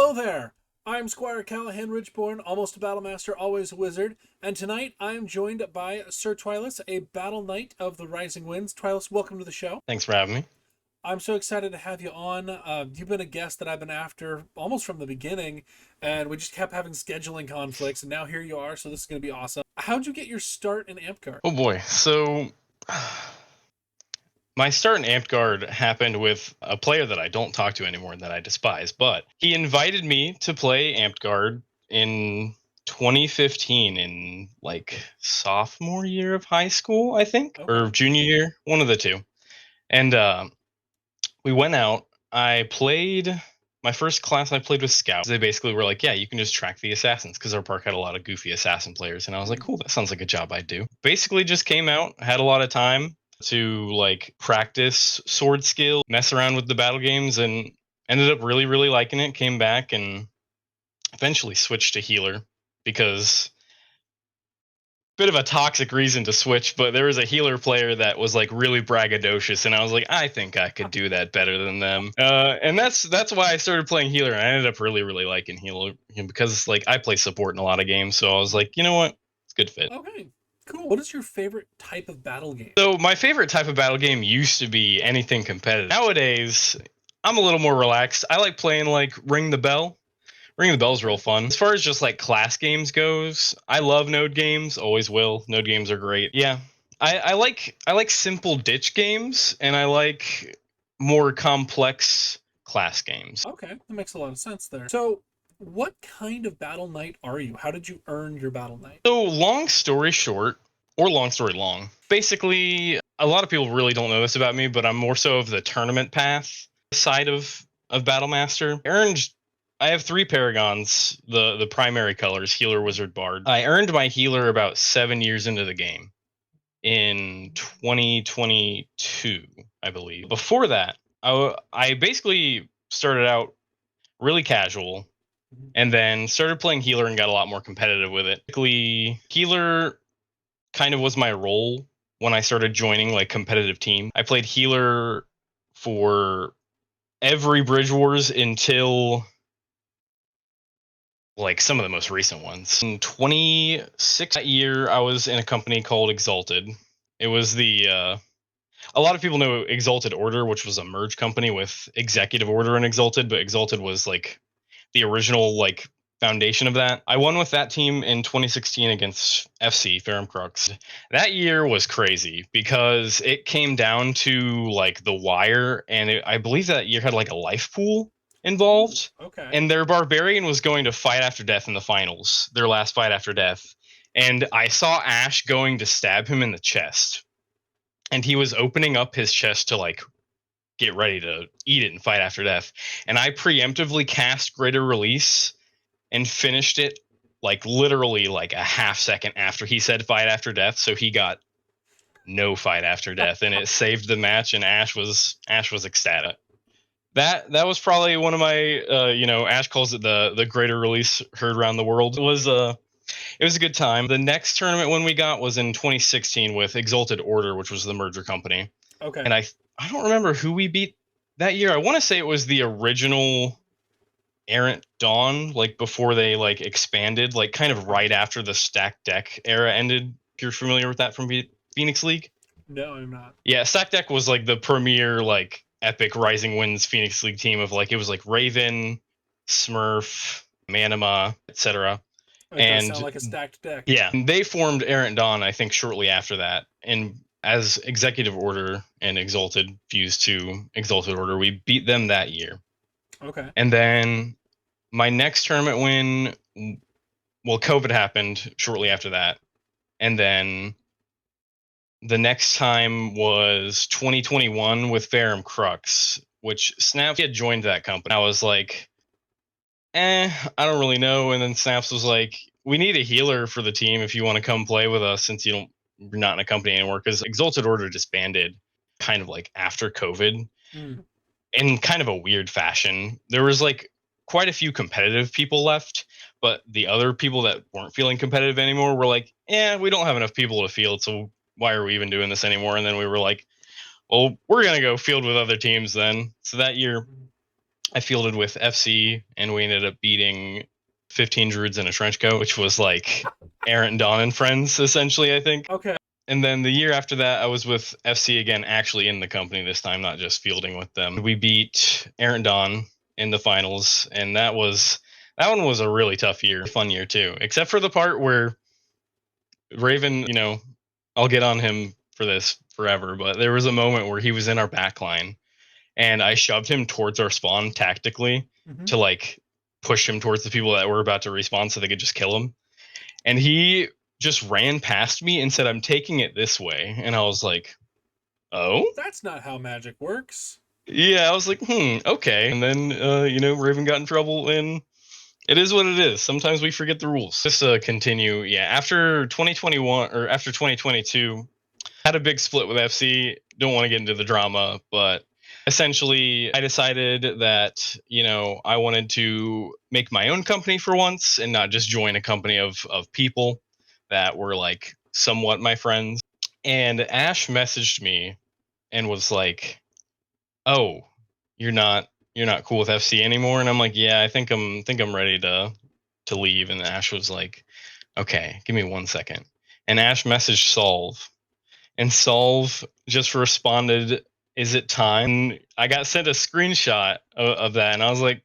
Hello there! I'm Squire Callahan Ridgeborn, almost a Battlemaster, always a wizard, and tonight I am joined by Sir Twilus, a Battle Knight of the Rising Winds. Twilus, welcome to the show. Thanks for having me. I'm so excited to have you on. You've been a guest that I've been after almost from the beginning, and we just kept having scheduling conflicts, and now here you are, so this is going to be awesome. How'd you get your start in Amtgard? Oh boy. So my start in Amtgard happened with a player that I don't talk to anymore and that I despise, but he invited me to play Amtgard in 2015 in like sophomore year of high school, I think, or Okay. junior year, one of the two. And we went out. I played my first class I played with scouts. They basically were like, yeah, you can just track the assassins because our park had a lot of goofy assassin players. And I was like, cool, that sounds like a job I'd do. Basically just came out, had a lot of time to like practice sword skill, mess around with the battle games, and ended up really, really liking it. Came back and eventually switched to healer because bit of a toxic reason to switch, but there was a healer player that was like really braggadocious, and I was like, I think I could do that better than them. And that's why I started playing healer, and I ended up really, really liking healer because like I play support in a lot of games, so I was like, you know what, it's a good fit. Okay. Cool. What is your favorite type of battle game? So my favorite type of battle game used to be anything competitive. Nowadays, I'm a little more relaxed. I like playing like Ring the Bell. Ring the Bell's real fun. As far as just like class games goes, I love node games. Always will. Node games are great. Yeah, I like simple ditch games, and I like more complex class games. Okay, that makes a lot of sense there. So, what kind of battle knight are you? How did you earn your battle knight? So long story short, or long story long, basically, a lot of people really don't know this about me, but I'm more so of the tournament path side of Battlemaster. I have three paragons, the primary colors, healer, wizard, bard. I earned my healer about 7 years into the game in 2022, I believe. Before that, I basically started out really casual and then started playing healer and got a lot more competitive with it. Basically, healer kind of was my role when I started joining like competitive team. I played healer for every Bridge Wars until like some of the most recent ones. In 26 that year, I was in a company called Exalted. It was a lot of people know Exalted Order, which was a merge company with Executive Order and Exalted, but Exalted was like the original like foundation of that. I won with that team in 2016 against FC Ferrum Crux. That year was crazy because it came down to like the wire, and I believe that year had like a life pool involved. Okay. And their barbarian was going to fight after death in the finals, their last fight after death. And I saw Ash going to stab him in the chest, and he was opening up his chest to like get ready to eat it and fight after death. And I preemptively cast Greater Release and finished it like literally like a half second after he said fight after death. So he got no fight after death, and it saved the match. And Ash was ecstatic. That was probably one of my Ash calls it the Greater Release heard around the world. It was a good time. The next tournament one we got was in 2016 with Exalted Order, which was the merger company. Okay. And I don't remember who we beat that year. I want to say it was the original Errant Dawn, like before they like expanded, like kind of right after the stacked deck era ended. If you're familiar with that from Phoenix League. No, I'm not. Yeah, stacked deck was like the premier like epic Rising Winds Phoenix League team of like it was like Raven, Smurf, Manima, etc. It does sound And like a stacked deck. yeah, they formed Errant Dawn, I think, shortly after that. And as Executive Order and Exalted fused to Exalted Order, we beat them that year. Okay. And then my next tournament win, well, COVID happened shortly after that. And then the next time was 2021 with Ferrum Crux, which Snaps had joined that company. I was like, I don't really know. And then Snaps was like, we need a healer for the team if you want to come play with us since you're not in a company anymore. Because Exalted Order disbanded kind of like after COVID Mm. in kind of a weird fashion. There was like quite a few competitive people left, but the other people that weren't feeling competitive anymore were like, we don't have enough people to field, so why are we even doing this anymore? And then we were like, well, we're going to go field with other teams then. So that year I fielded with FC, and we ended up beating 15 druids in a trench coat, which was like Errant Dawn and friends, essentially, I think. Okay. And then the year after that, I was with FC again, actually in the company this time, not just fielding with them. We beat Errant Dawn in the finals, and that one was a really tough year, fun year too. Except for the part where Raven, I'll get on him for this forever, but there was a moment where he was in our backline, and I shoved him towards our spawn tactically Mm-hmm. to like push him towards the people that were about to respawn so they could just kill him. And he just ran past me and said, "I'm taking it this way." And I was like, "Oh?" That's not how magic works. Yeah, I was like, okay. And then, Raven got in trouble, and it is what it is. Sometimes we forget the rules. Just continue. Yeah, after 2021 or after 2022, had a big split with FC. Don't want to get into the drama, but essentially, I decided that, I wanted to make my own company for once and not just join a company of people that were like somewhat my friends. And Ash messaged me and was like, "Oh, you're not cool with FC anymore?" And I'm like, "Yeah, I think I'm ready to leave." And Ash was like, "Okay, give me 1 second." And Ash messaged Solve, and Solve just responded, "Is it time?" And I got sent a screenshot of that, and I was like,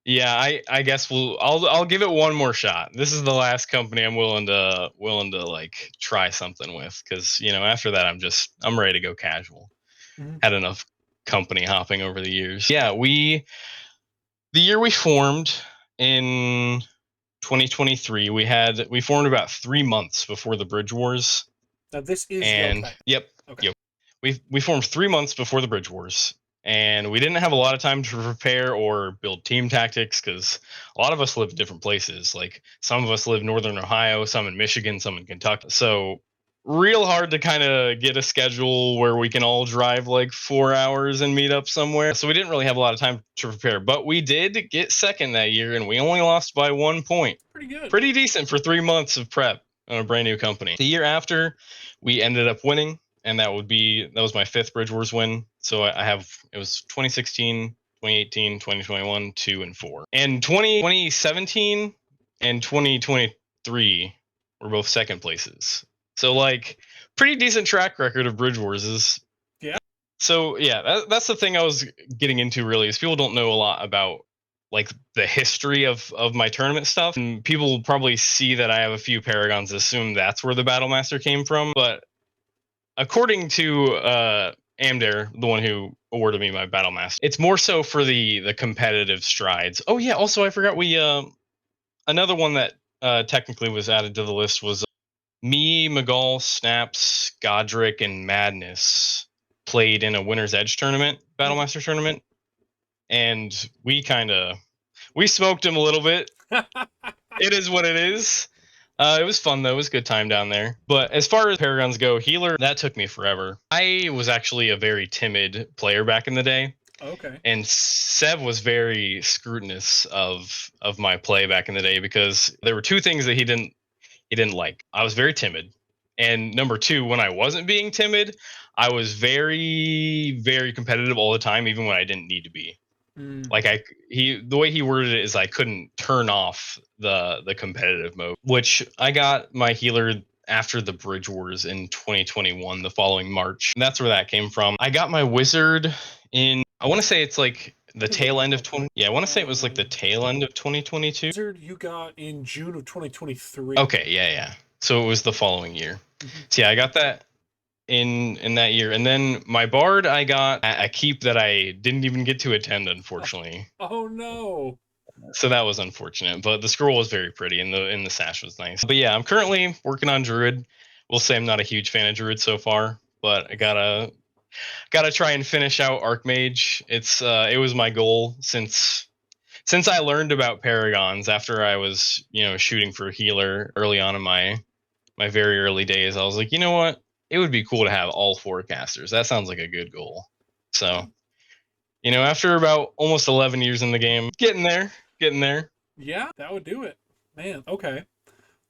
"Yeah, I guess I'll give it one more shot. This is the last company I'm willing to like try something with, because after that I'm ready to go casual. Mm-hmm. Had enough company hopping over the years. Yeah, the year we formed in 2023, we formed about 3 months before the Bridge Wars, Now this is and Yokai. yep, Okay. yep. We formed 3 months before the Bridge Wars, and we didn't have a lot of time to prepare or build team tactics because a lot of us live in different places. Like some of us live northern Ohio, some in Michigan, some in Kentucky. So real hard to kind of get a schedule where we can all drive like 4 hours and meet up somewhere. So we didn't really have a lot of time to prepare, but we did get second that year, and we only lost by 1 point. Pretty good. Pretty decent for 3 months of prep on a brand new company. The year after, we ended up winning, and that was my fifth Bridge Wars win. So I have it was 2016, 2018, 2021, 2 and 4. And 2017 and 2023 were both second places. So like pretty decent track record of Bridge Wars is. Yeah. So yeah, that's the thing I was getting into really, is people don't know a lot about like the history of my tournament stuff, and people probably see that I have a few paragons, assume that's where the Battle Master came from. But according to Amdare, the one who awarded me my Battle Master, it's more so for the competitive strides. Oh yeah, also I forgot we another one that technically was added to the list was me, McGall, Snaps, Godric, and Madness played in a Winner's Edge tournament, Battle Master tournament, and we smoked him a little bit. It is what it is. It was fun though. It was a good time down there. But as far as Paragons go, healer, that took me forever. I was actually a very timid player back in the day, Okay. and Sev was very scrutinous of my play back in the day because there were two things that he didn't like. I was very timid, and number two, when I wasn't being timid, I was very very competitive all the time, even when I didn't need to be. Mm. Like the way he worded it is I couldn't turn off the competitive mode, which I got my healer after the Bridge Wars in 2021, the following March. And that's where that came from. I got my wizard in, I want to say it's like the Let me look tail it end up of real quick. 20, yeah, I want to say it was like the tail end of 2022. Wizard you got in June of 2023. Okay, yeah. So it was the following year. Mm-hmm. So yeah, I got that in that year. And then my bard I got at a keep that I didn't even get to attend, unfortunately. Oh no. So that was unfortunate, but the scroll was very pretty, and the sash was nice. But yeah, I'm currently working on Druid. We'll say I'm not a huge fan of Druid so far, but I gotta try and finish out Archmage. It was my goal since I learned about Paragons after I was shooting for healer early on in my very early days. I was like, you know what? It would be cool to have all four casters. That sounds like a good goal. So after about almost 11 years in the game, getting there. Yeah, that would do it. Man, okay.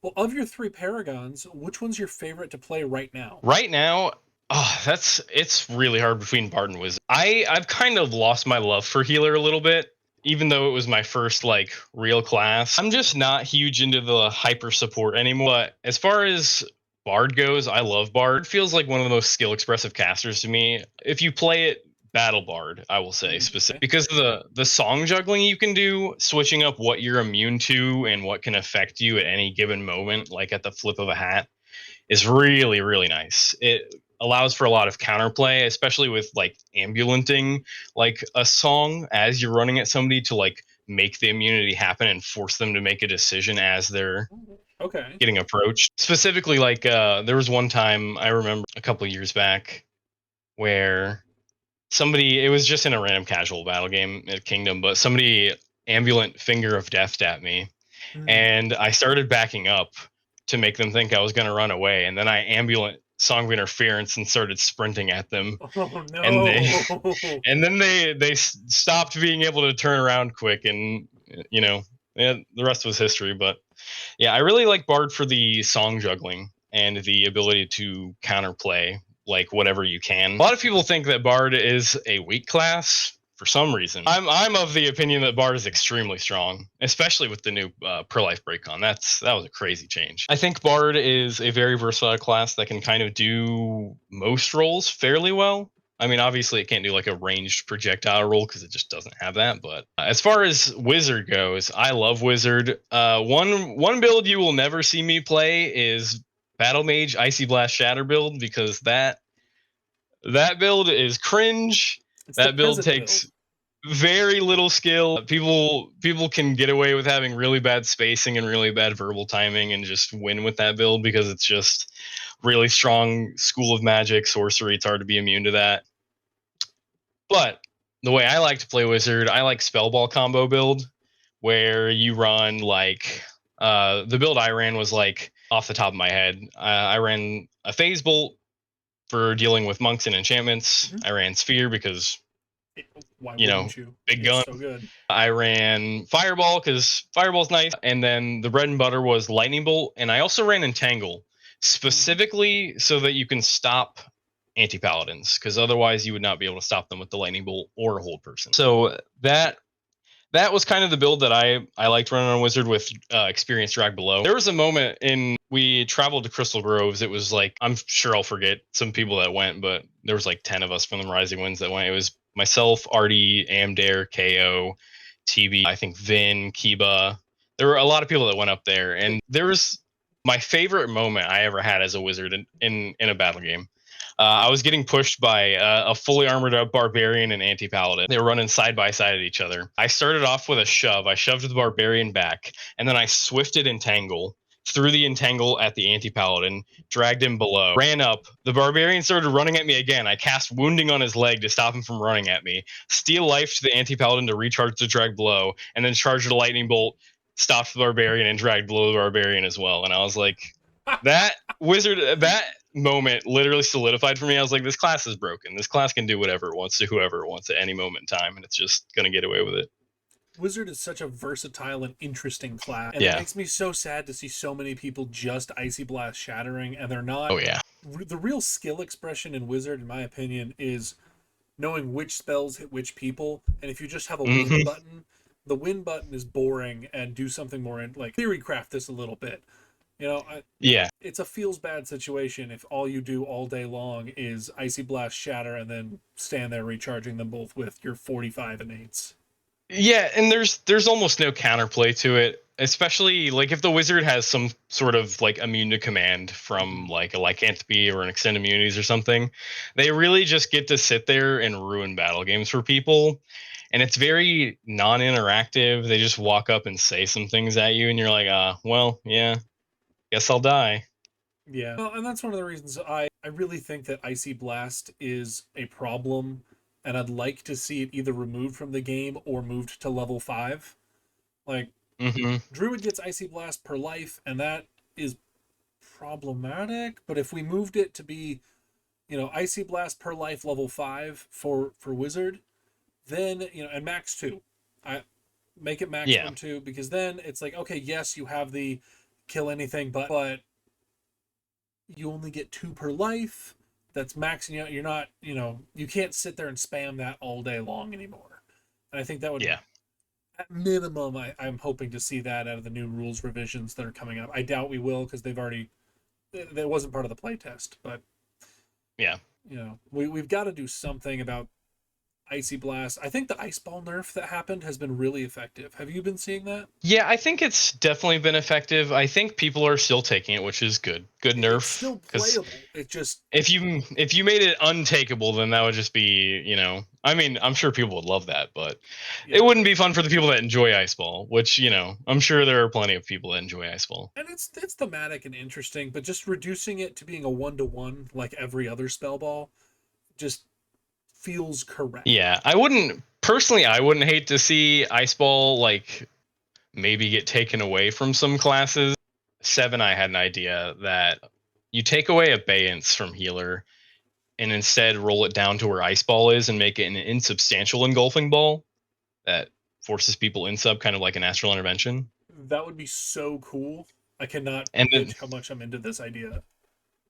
Well, of your three Paragons, which one's your favorite to play right now? Right now, Oh, it's really hard between Bard and Wizard. I've kind of lost my love for healer a little bit, even though it was my first like real class. I'm just not huge into the hyper support anymore. But as far as Bard goes, I love Bard. It feels like one of the most skill expressive casters to me. If you play it Battle Bard, I will say specific Okay. because of the song juggling you can do, switching up what you're immune to and what can affect you at any given moment, like at the flip of a hat is really really nice. It allows for a lot of counterplay, especially with like ambulanting like a song as you're running at somebody to like make the immunity happen and force them to make a decision as they're Okay. getting approached. Specifically, like there was one time I remember a couple years back where somebody, it was just in a random casual battle game at Kingdom, but somebody ambulant finger of death at me, Hmm. and I started backing up to make them think I was going to run away, and then I ambulant song of interference and started sprinting at them, Oh and they no. and then they stopped being able to turn around quick, and you know, yeah, the rest was history. But yeah, I really like Bard for the song juggling and the ability to counterplay like whatever you can. A lot of people think that Bard is a weak class for some reason. I'm of the opinion that Bard is extremely strong, especially with the new Pro Life Breakon. That was a crazy change. I think Bard is a very versatile class that can kind of do most roles fairly well. I mean, obviously, it can't do like a ranged projectile roll because it just doesn't have that. But as far as Wizard goes, I love Wizard. One build you will never see me play is Battle Mage Icy Blast Shatter build because that build is cringe. It's the That build peasant takes build. very little skill. People can get away with having really bad spacing and really bad verbal timing and just win with that build because it's just really strong school of magic sorcery. It's hard to be immune to that. But the way I like to play Wizard, I like Spellball combo build, where you run like the build I ran was like off the top of my head. I ran a Phase Bolt for dealing with monks and enchantments. Mhm. I ran Sphere because Why you know wouldn't you? big It's gun. so good. I ran Fireball because Fireball's nice, and then the bread and butter was Lightning Bolt, and I also ran Entangle Mhm. specifically so that you can stop anti-paladins because otherwise you would not be able to stop them with the lightning bolt or a hold person. So that was kind of the build that I liked running on Wizard with Experience Drag Below. There was a moment in we traveled to Crystal Groves. It was like I'm sure I'll forget some people that went, but there was like 10 of us from the Rising Winds that went. It was myself, Artie, Amdare, KO, TB, I think Vin, Kiba. There were a lot of people that went up there, and there was my favorite moment I ever had as a wizard in a battle game. I was getting pushed by a fully armored up barbarian and anti paladin. They were running side by side at each other. I started off with a shove. I shoved the barbarian back, and then I swifted entangle, threw the entangle at the anti paladin, dragged him below, ran up. The barbarian started running at me again. I cast wounding on his leg to stop him from running at me. Steal life to the anti paladin to recharge the drag blow, and then charged a lightning bolt, stopped the barbarian, and dragged below the barbarian as well. And I was like, that wizard, that moment literally solidified for me. I was like, this class is broken. This class can do whatever it wants to whoever it wants at any moment in time, and it's just gonna get away with it. Wizard is such a versatile and interesting class, and it Yeah. makes me so sad to see so many people just Icy Blast shattering, and they're not. Oh yeah. The real skill expression in Wizard, in my opinion, is knowing which spells hit which people. And if you just have a win Hmm. button, the win button is boring, and do something more in like theory craft this a little bit. Yeah. It's a feels bad situation if all you do all day long is Icy Blast shatter and then stand there recharging them both with your 45 innate. Yeah, and there's almost no counterplay to it, especially like if the wizard has some sort of like immune to command from Mm-hmm. like a lycanthropy or an extend immunities or something. They really just get to sit there and ruin battle games for people. And it's very non-interactive. They just walk up and say some things at you, and you're like, well, yeah, guess I'll die. Yeah. Well, and that's one of the reasons I really think that Icy Blast is a problem, and I'd like to see it either removed from the game or moved to level 5. Like, Hmm. Druid gets Icy Blast per life, and that is problematic, but if we moved it to be, Icy Blast per life level 5 for Wizard, then, and max 2. I make it Yeah. maximum 2 because then it's like, okay, yes, you have the kill anything, but you only get 2 per life, that's maxing out. You're not, you can't sit there and spam that all day long anymore. And I think that would, Yeah. at minimum, I'm hoping to see that out of the new rules revisions that are coming up. I doubt we will because they've already, that wasn't part of the playtest, but Yeah. we've got to do something about Icy Blast. I think the ice ball nerf that happened has been really effective. Have you been seeing that? Yeah, I think it's definitely been effective. I think people are still taking it, which is good. Good It's nerf. still Because playable. It just if you made it untakeable, then that would just be, I mean, I'm sure people would love that, but it yeah. wouldn't be fun for the people that enjoy Ice Ball, which, I'm sure there are plenty of people that enjoy Ice Ball. And it's thematic and interesting, but just reducing it to being a 1-to-1 like every other spell ball just feels correct. Yeah, I wouldn't hate to see Ice Ball like maybe get taken away from some classes. Seven, I had an idea that you take away Abeyance from healer and instead roll it down to where Ice Ball is and make it an insubstantial engulfing ball that forces people in sub, kind of like an astral intervention. That would be so cool. I cannot And then pitch how much I'm into this idea.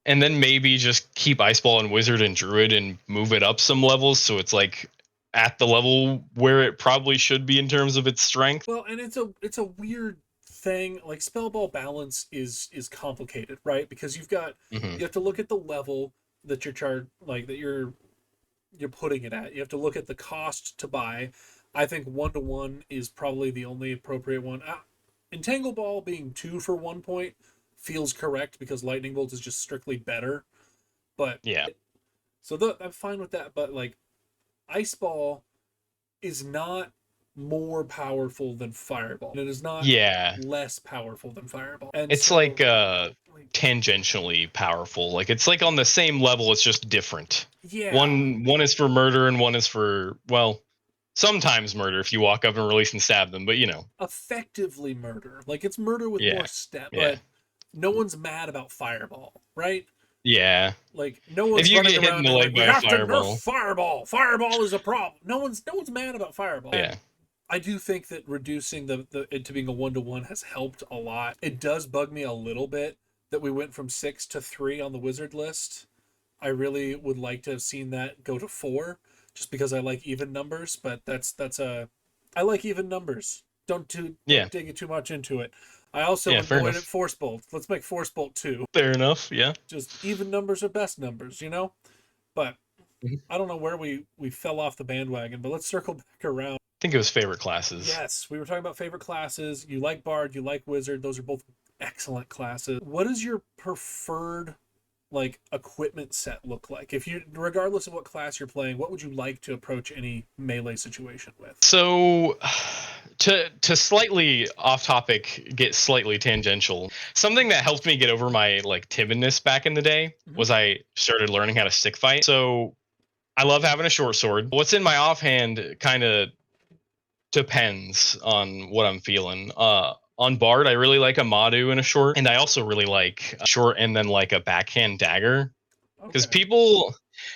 and then maybe just keep Ice Ball and Wizard and Druid and move it up some levels so it's like at the level where it probably should be in terms of its strength. Well, and it's a weird thing. Like spell ball balance is complicated, right? Because Mm-hmm. you have to look at the level that you're putting it at. You have to look at the cost to buy. I think 1-to-1 is probably the only appropriate one. Entangle Ball being 2 for 1 point feels correct because Lightning Bolt is just strictly better. But Yeah. I'm fine with that. But like Ice Ball is not more powerful than Fireball. And it is not Yeah. less powerful than Fireball. And It's so like tangentially powerful. Like it's like on the same level, it's just different. yeah, One is for murder and one is for, well, sometimes murder if you walk up and release and stab them, but effectively murder. Like it's murder with yeah. more step, Yeah. but no one's mad about Fireball, right? Yeah. Like no If one's you running get hit in around the being like, leg we by a have to nerf fireball. Fireball. Fireball is a problem. No one's mad about Fireball. Yeah. And I do think that reducing it to being a 1-to-1 has helped a lot. It does bug me a little bit that we went from 6 to 3 on the wizard list. I really would like to have seen that go to 4, just because I like even numbers. But I like even numbers. Yeah. Don't dig it too much into it. I also Yeah, fair annoyed at enough. Force Bolt. Let's make Force Bolt 2. Fair enough. Yeah. Just even numbers are best numbers, But Mhm. I don't know where we fell off the bandwagon, but let's circle back around. I think it was favorite classes. Yes, we were talking about favorite classes. You like Bard, you like Wizard. Those are both excellent classes. What is your preferred like equipment set look like? If you, regardless of what class you're playing, what would you like to approach any melee situation with? So to slightly off topic, get slightly tangential. Something that helped me get over my like timidness back in the day Mhm. was I started learning how to stick fight. So I love having a short sword. What's in my offhand kind of depends on what I'm feeling. On Bard, I really like a Madu and a short, and I also really like a short and then like a backhand dagger because Okay.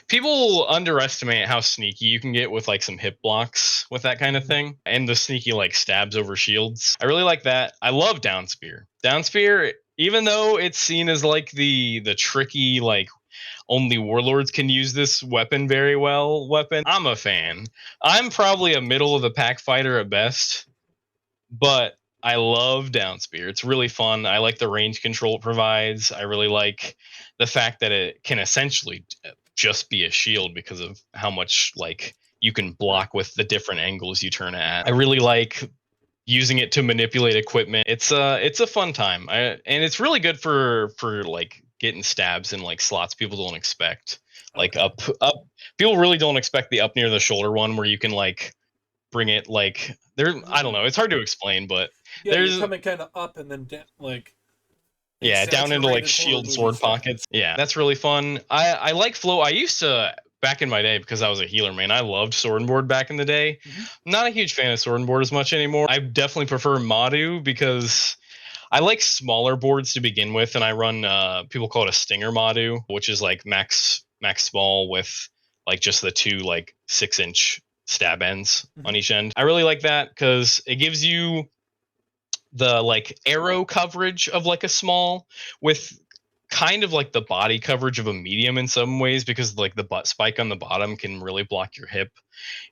people underestimate how sneaky you can get with like some hip blocks with that kind of Mhm. thing and the sneaky like stabs over shields. I really like that. I love down spear. Down spear, even though it's seen as like the tricky like only warlords can use this weapon very well weapon, I'm a fan. I'm probably a middle of the pack fighter at best, but I love down spear. It's really fun. I like the range control it provides. I really like the fact that it can essentially just be a shield because of how much like you can Right. block with the different angles you turn it at. I really like using it to manipulate equipment. It's a fun time. And it's really good for like getting stabs in like slots people don't expect. Like Okay. up people really don't expect the up near the shoulder one where you can like bring it like there. I don't Hmm. know, it's hard to explain, but Yeah, you're there's coming kind of up and then like yeah, down into like exaggerated horror shield movie sword style. pockets. Yeah, that's really fun. I like flow. I used to back in my day because I was a healer, man. I loved sword and board back in the day. Hmm. I'm not a huge fan of sword and board as much anymore. I definitely prefer Madu because I like smaller boards to begin with, and I run people call it a stinger Madu, which is like max small with like just the two like 6-inch stab ends Hmm. on each end. I really like that because it gives you the like arrow coverage of like a small with kind of like the body coverage of a medium in some ways, because like the butt spike on the bottom can really block your hip,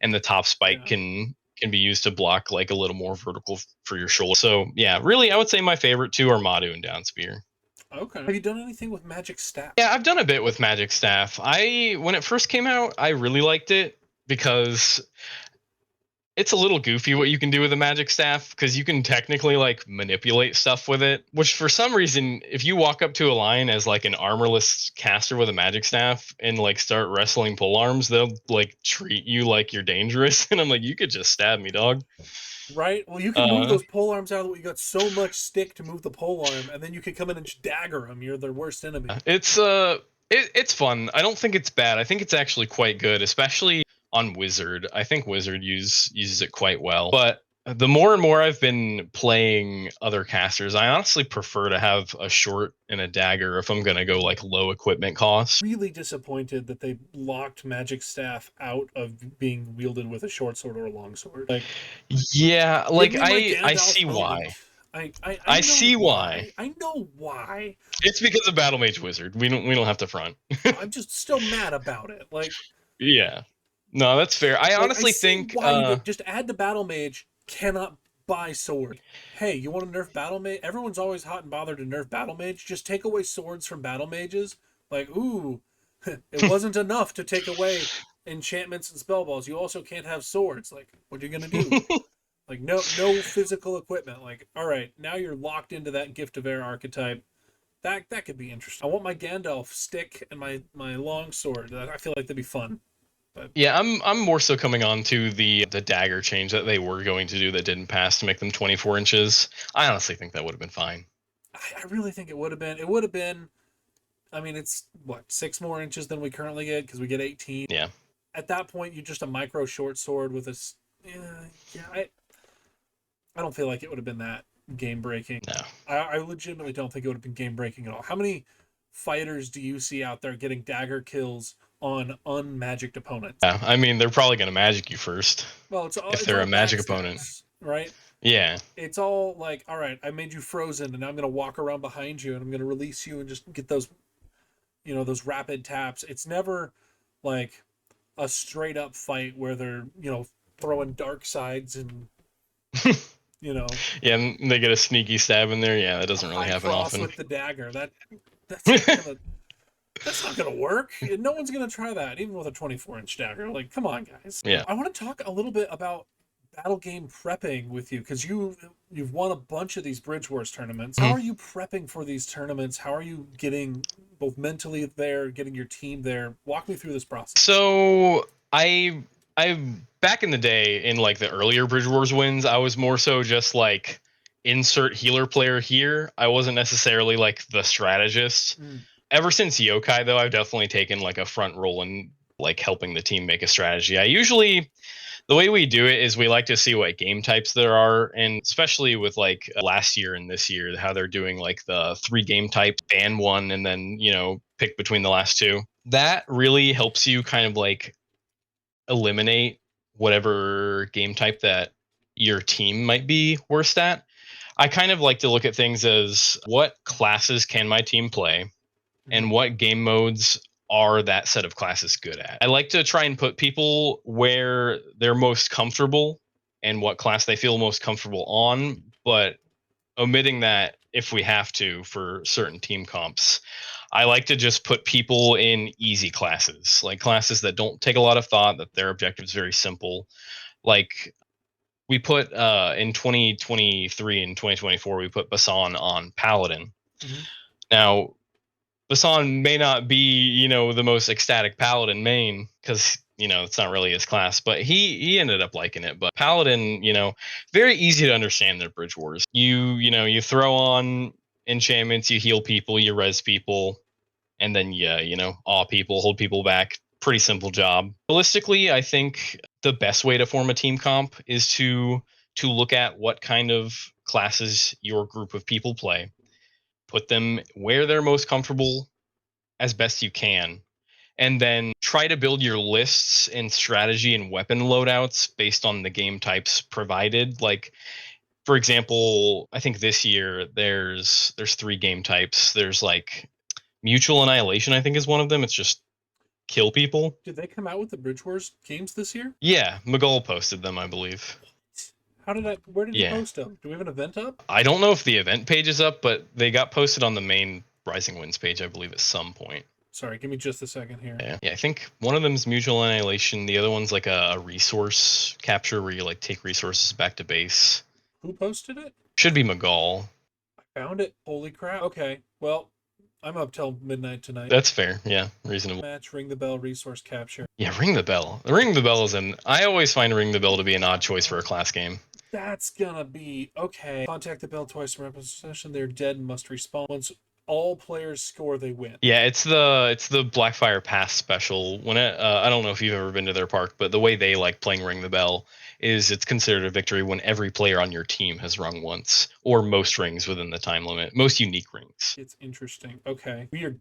and the top spike Yeah. can be used to block like a little more vertical for your shoulder. So yeah, really, I would say my favorite two are Madu and Down Spear. Okay. Have you done anything with Magic Staff? Yeah, I've done a bit with Magic Staff. When it first came out, I really liked it because it's a little goofy what you can do with a magic staff, because you can technically like manipulate stuff with it, which for some reason, if you walk up to a line as like an armorless caster with a magic staff and like start wrestling pole arms, they'll like treat you like you're dangerous. And I'm like, you could just stab me, dog. Right? Well, you can move uh those pole arms out of the way. You got so much stick to move the pole arm, and then you can come in and just dagger them. You're their worst enemy. it's fun. I don't think it's bad. I think it's actually quite good, especially on Wizard. I think Wizard uses it quite well. But the more and more I've been playing other casters, I honestly prefer to have a short and a dagger if I'm gonna go like low equipment cost. Really disappointed that they locked Magic Staff out of being wielded with a short sword or a long sword. Like, Yeah, give like me my I Gandalf see moment. why. I I know see why. why. I know why. It's because of Battle Mage Wizard. We don't have to front. I'm just still mad about it. Yeah. No, that's fair. I I honestly see think why you don't just add the Battle Mage cannot buy sword. Hey, you want to nerf Battle Mage? Everyone's always hot and bothered to nerf Battle Mage. Just take away swords from Battle Mages. Like, ooh, it wasn't enough to take away enchantments and spell balls. You also can't have swords. Like, what are you gonna do? Like, no physical equipment. Like, all right, now you're locked into that Gift of Air archetype. That could be interesting. I want my Gandalf stick and my long sword. I feel like that'd be fun. But Yeah, I'm more so coming on to the dagger change that they were going to do that didn't pass to make them 24 inches. I honestly think that would have been fine. I really think it would have been. It would have been. I mean, it's what 6 more inches than we currently get because we get 18. Yeah. At that point, you're just a micro short sword with a. Yeah. I don't feel like it would have been that game breaking. No. I legitimately don't think it would have been game breaking at all. How many fighters do you see out there getting dagger kills on unmagicked opponents? Yeah, I mean they're probably gonna magic you first Well, if it's they're all a magic opponent. backstabs, right? Yeah. It's all like, all right, I made you frozen, and now I'm gonna walk around behind you, and I'm gonna release you and just get those, those rapid taps. It's never like a straight up fight where they're throwing dark sides and you know Yeah, and they get a sneaky stab in there. Yeah, that a doesn't really high happen cross often. with the dagger. That's not gonna work. No one's gonna try that, even with a 24-inch dagger. Like, come on, guys. Yeah. I want to talk a little bit about battle game prepping with you because you've won a bunch of these Bridge Wars tournaments. How are you prepping for these tournaments? How are you getting both mentally there, getting your team there? Walk me through this process. So I back in the day, in like the earlier Bridge Wars wins, I was more so just like insert healer player here. I wasn't necessarily like the strategist. Mm. Ever since Yokai though, I've definitely taken like a front role in like helping the team make a strategy. I usually The way we do it is we like to see what game types there are, and especially with like last year and this year, how they're doing like the 3 game types, ban one, and then pick between the last two. That really helps you kind of like eliminate whatever game type that your team might be worst at. I kind of like to look at things as what classes can my team play and Mhm. what game modes are that set of classes good at. I like to try and put people where they're most comfortable and what class they feel most comfortable on, but omitting that if we have to for certain team comps. I like to just put people in easy classes, like classes that don't take a lot of thought, that their objective is very simple. Like we put in 2023 and 2024, we put Basan on Paladin. Mhm. Now, Basan may not be, the most ecstatic paladin main because, it's not really his class, but he ended up liking it. But paladin, very easy to understand their bridge wars. You throw on enchantments, you heal people, you res people, and then awe people, hold people back. Pretty simple job. Realistically, I think the best way to form a team comp is to look at what kind of classes your group of people play, put them where they're most comfortable as best you can, and then try to build your lists and strategy and weapon loadouts based on the game types provided. Like, for example, I think this year there's 3 game types. There's like Mutual Annihilation, I think, is one of them. It's just kill people. Did they come out with the Bridge Wars games this year? Yeah, McGull posted them, I believe. How did I? Where did he Yeah. post them? Do we have an event up? I don't know if the event page is up, but they got posted on the main Rising Winds page, I believe, at some point. Sorry, give me just a second here. Yeah, I think one of them's Mutual Annihilation. The other one's like a resource capture where you like take resources back to base. Who posted it? Should be McGull. I found it. Holy crap. Okay, well, I'm up till midnight tonight. That's fair. Yeah, reasonable. Match, ring the bell, resource capture. Yeah, Ring the Bell. Ring the Bell is an. I always find Ring the Bell to be an odd choice for a class game. That's gonna be okay. Contact the bell twice in rapid succession. They're dead and must respawn. Once all players score, they win. Yeah, it's the Blackfire Pass special. When it, I don't know if you've ever been to their park, but the way they like playing Ring the Bell is it's considered a victory when every player on your team has rung once, or most rings within the time limit, most unique rings. It's interesting. Okay, weird.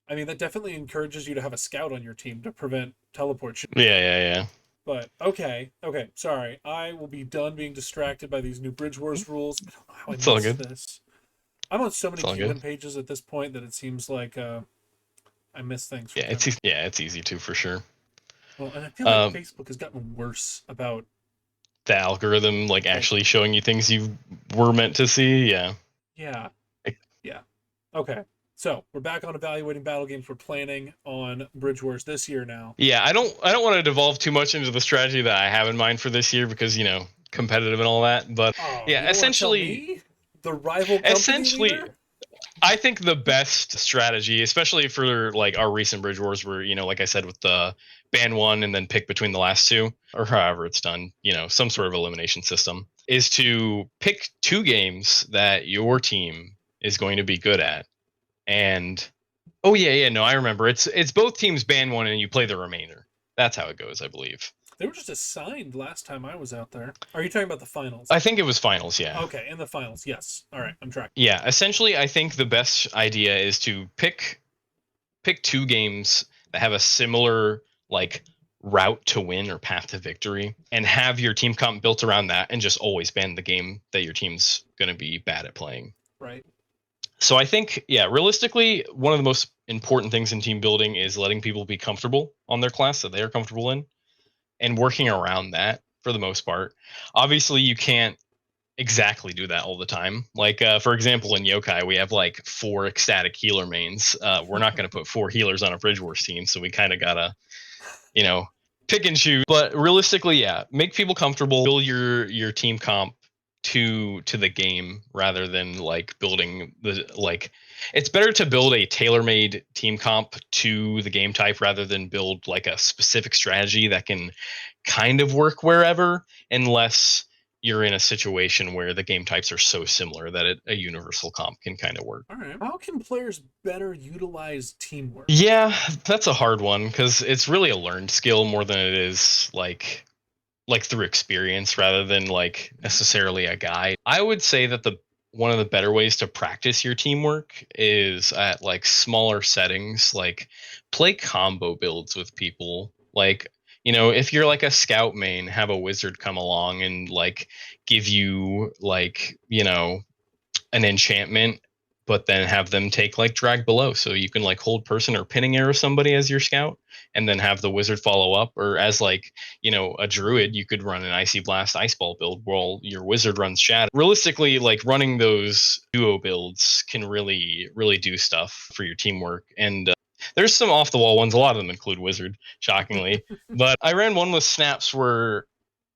I mean, that definitely encourages you to have a scout on your team to prevent teleport. Yeah. But okay, sorry. I will be done being distracted by these new Bridge Wars rules. I don't know how It's I all missed good. this. I'm on so many It's all Cuban good. pages at this point that it seems like I miss things. From Yeah, it's easy to for sure. well, and I feel like Um, Facebook has gotten worse about the algorithm like actually showing you things you were meant to see. Yeah. yeah. Okay, so we're back on evaluating battle games. We're planning on Bridge Wars this year now. Yeah, I don't want to devolve too much into the strategy that I have in mind for this year because competitive and all that. But Oh, yeah, you don't want to tell me the rival company essentially, leader? I think the best strategy, especially for like our recent Bridge Wars, where like I said, with the ban one and then pick between the last two, or however it's done, some sort of elimination system, is to pick two games that your team is going to be good at. And oh yeah, no, I remember. It's both teams ban one and you play the remainder. That's how it goes, I believe. They were just assigned last time I was out there. Are you talking about the finals? I think it was finals, yeah. Okay, in the finals, yes. All right, I'm tracking. Yeah, essentially I think the best idea is to pick two games that have a similar like route to win or path to victory and have your team comp built around that and just always ban the game that your team's going to be bad at playing. Right. So I think, yeah, realistically, one of the most important things in team building is letting people be comfortable on their class that they are comfortable in and working around that for the most part. Obviously, you can't exactly do that all the time. Like, for example, in Yokai, we have like 4 ecstatic healer mains. We're not going to put 4 healers on a Bridge Wars team, so we kind of got to, you know, pick and choose. But realistically, yeah, make people comfortable, build your team comp to the game rather than like building the like it's better to build a tailor-made team comp to the game type rather than build like a specific strategy that can kind of work wherever unless you're in a situation where the game types are so similar that a universal comp can kind of work. All right. How can players better utilize teamwork? Yeah, that's a hard one because it's really a learned skill more than it is like through experience rather than like necessarily a guide. I would say that the one of the better ways to practice your teamwork is at like smaller settings, like play combo builds with people. Like, if you're like a scout main, have a wizard come along and like give you like, an enchantment, but then have them take like drag below. So you can like hold person or pinning arrow somebody as your scout and then have the wizard follow up. Or as like, a druid, you could run an icy blast ice ball build while your wizard runs shadow. Realistically, like running those duo builds can really, really do stuff for your teamwork. And there's some off the wall ones. A lot of them include wizard, shockingly. But I ran one with Snaps where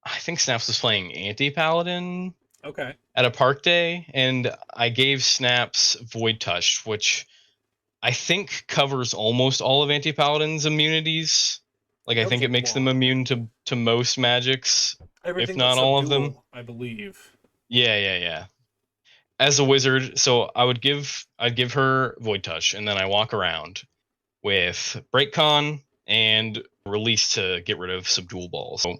I think Snaps was playing anti paladin. Okay. At a park day, and I gave Snaps Void Touch, which I think covers almost all of Anti Paladin's immunities. Like I think it makes them immune to most magics, if Everything not but all of them. Subdual, I believe. Yeah. As a wizard, so I'd give her Void Touch, and then I walk around with Breakcon and Release to get rid of Subdual Balls. So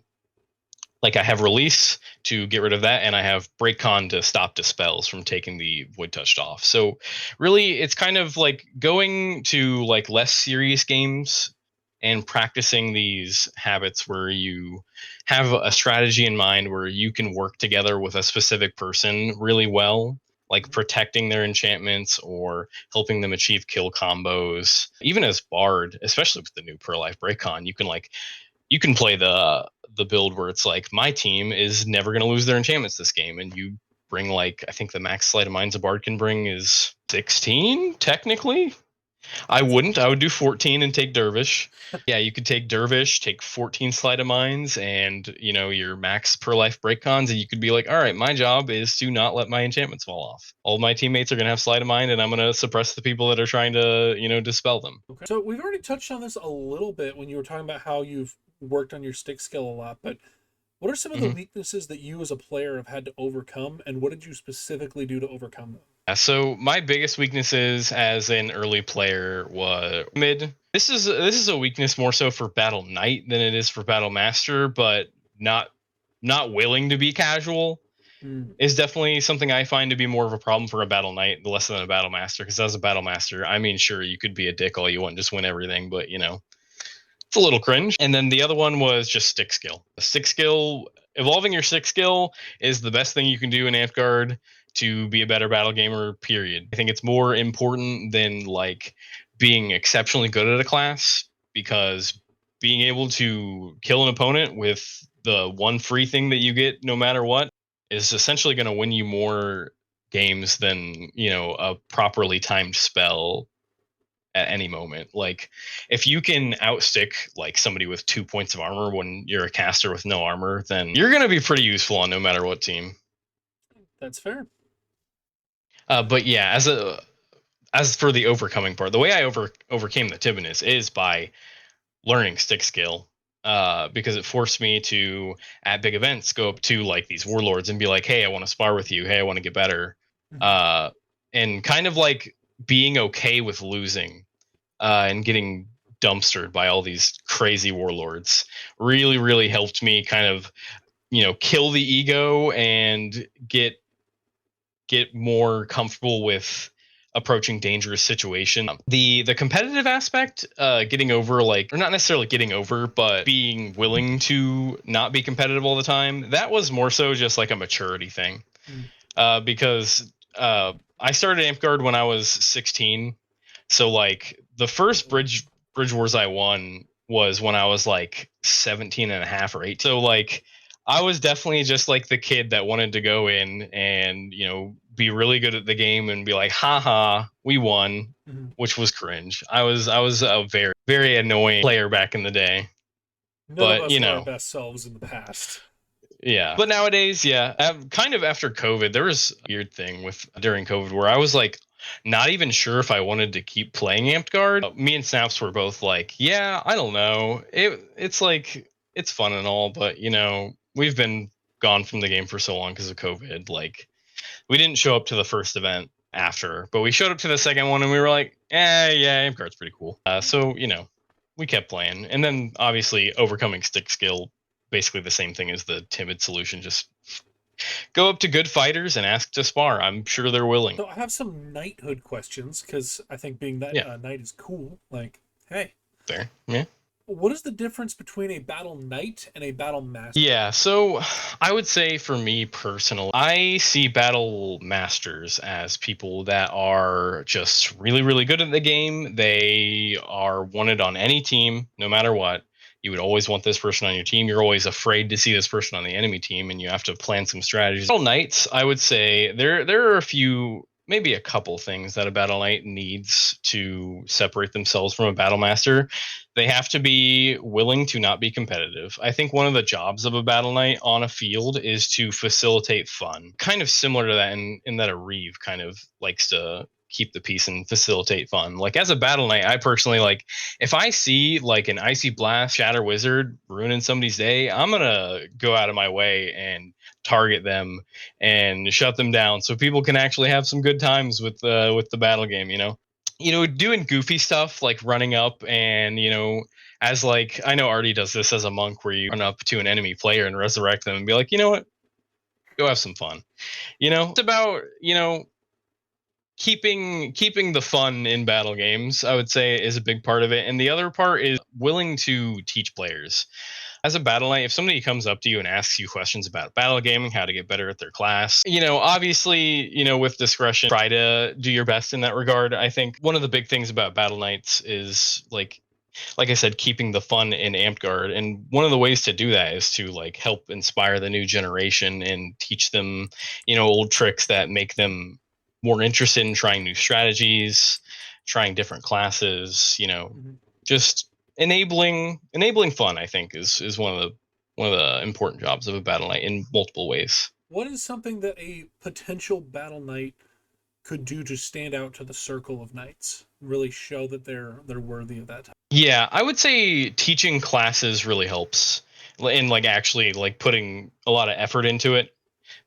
like I have Release to get rid of that, and I have Breakcon to stop dispels from taking the Void Touched off. So really, it's kind of like going to like less serious games and practicing these habits where you have a strategy in mind where you can work together with a specific person really well. like protecting their enchantments or helping them achieve kill combos. Even as Bard, especially with the new Pearl Life Breakon, you can play the build where it's like my team is never going to lose their enchantments this game, and you bring like I think the max sleight of minds a Bard can bring is 16 technically. I wouldn't. I would do 14 and take Dervish. Yeah, you could take Dervish, take 14 Sleight of Minds, and your max per life break cons, and you could be like, all right, my job is to not let my enchantments fall off. All my teammates are gonna have Sleight of Mind, and I'm gonna suppress the people that are trying to dispel them. Okay. So we've already touched on this a little bit when you were talking about how you've worked on your stick skill a lot, but what are some of the Mm-hmm. weaknesses that you as a player have had to overcome, and what did you specifically do to overcome them? So my biggest weaknesses as an early player was mid. This is a weakness more so for Battle Knight than it is for Battle Master, but not willing to be casual Mm. is definitely something I find to be more of a problem for a Battle Knight, less than a Battle Master. Because as a Battle Master, I mean, sure, you could be a dick all you want, just win everything, but it's a little cringe. And then the other one was just stick skill. Stick skill, evolving your stick skill is the best thing you can do in Amtgard to be a better battle gamer, period. I think it's more important than like being exceptionally good at a class, because being able to kill an opponent with the one free thing that you get no matter what is essentially going to win you more games than, a properly timed spell at any moment. Like if you can outstick like somebody with 2 points of armor when you're a caster with no armor, then you're gonna be pretty useful on no matter what team. That's fair. But yeah, as for the overcoming part, the way I overcame the Tibonus is by learning stick skill. Because it forced me to at big events go up to like these warlords and be like, hey, I want to spar with you. Hey, I want to get better. Mhm. Uh, and kind of like being okay with losing and getting dumpstered by all these crazy warlords really, really helped me kind of, kill the ego and get more comfortable with approaching dangerous situation. The competitive aspect, getting over like, or not necessarily getting over, but being willing to not be competitive all the time, that was more so just like a maturity thing. Mm. Because I started Amtgard when I was 16. So like the first Bridge Wars I won was when I was like 17 and a half or 8. So like I was definitely just like the kid that wanted to go in and, be really good at the game and be like, haha, we won, Mhm. which was cringe. I was a very, very annoying player back in the day. None of But, us were our best selves in the past. yeah. But nowadays, yeah, kind of after COVID, there was a weird thing with during COVID where I was like not even sure if I wanted to keep playing Amtgard. Me and Snaps were both like, yeah, I don't know. It's like it's fun and all, but we've been gone from the game for so long because of COVID. Like we didn't show up to the first event after, but we showed up to the second one and we were like, yeah, Amtgard's pretty cool. So we kept playing, and then obviously overcoming stick skill, basically the same thing as the timid solution. Just go up to good fighters and ask to spar. I'm sure they're willing. So I have some knighthood questions because I think being that Yeah, knight is cool. Like, hey, fair. Yeah. what is the difference between a battle knight and a battle master? Yeah, so I would say for me personally, I see battle masters as people that are just really, really good at the game. They are wanted on any team, no matter what. You would always want this person on your team. You're always afraid to see this person on the enemy team, and you have to plan some strategies. Battle knights, I would say there are a few, maybe a couple things that a battle knight needs to separate themselves from a battle master. They have to be willing to not be competitive. I think one of the jobs of a battle knight on a field is to facilitate fun. Kind of similar to that in that a Reeve kind of likes to keep the peace and facilitate fun. Like as a battle knight, I personally like if I see like an icy blast shatter wizard ruining somebody's day, I'm gonna go out of my way and target them and shut them down so people can actually have some good times with the battle game, doing goofy stuff like running up and as like I know Artie does this as a monk where you run up to an enemy player and resurrect them and be like, you know what, go have some fun. It's about keeping the fun in battle games, I would say, is a big part of it, and the other part is willing to teach players. As a battle knight, if somebody comes up to you and asks you questions about battle gaming, how to get better at their class, obviously, with discretion, try to do your best in that regard. I think one of the big things about battle knights is like I said, keeping the fun in Amtgard. And one of the ways to do that is to like help inspire the new generation and teach them, old tricks that make them more interested in trying new strategies, trying different classes, Mhm. just enabling fun, I think is one of the important jobs of a battle knight in multiple ways. What is something that a potential battle knight could do to stand out to the circle of knights? Really show that they're worthy of that. Yeah, I would say teaching classes really helps. And like actually like putting a lot of effort into it,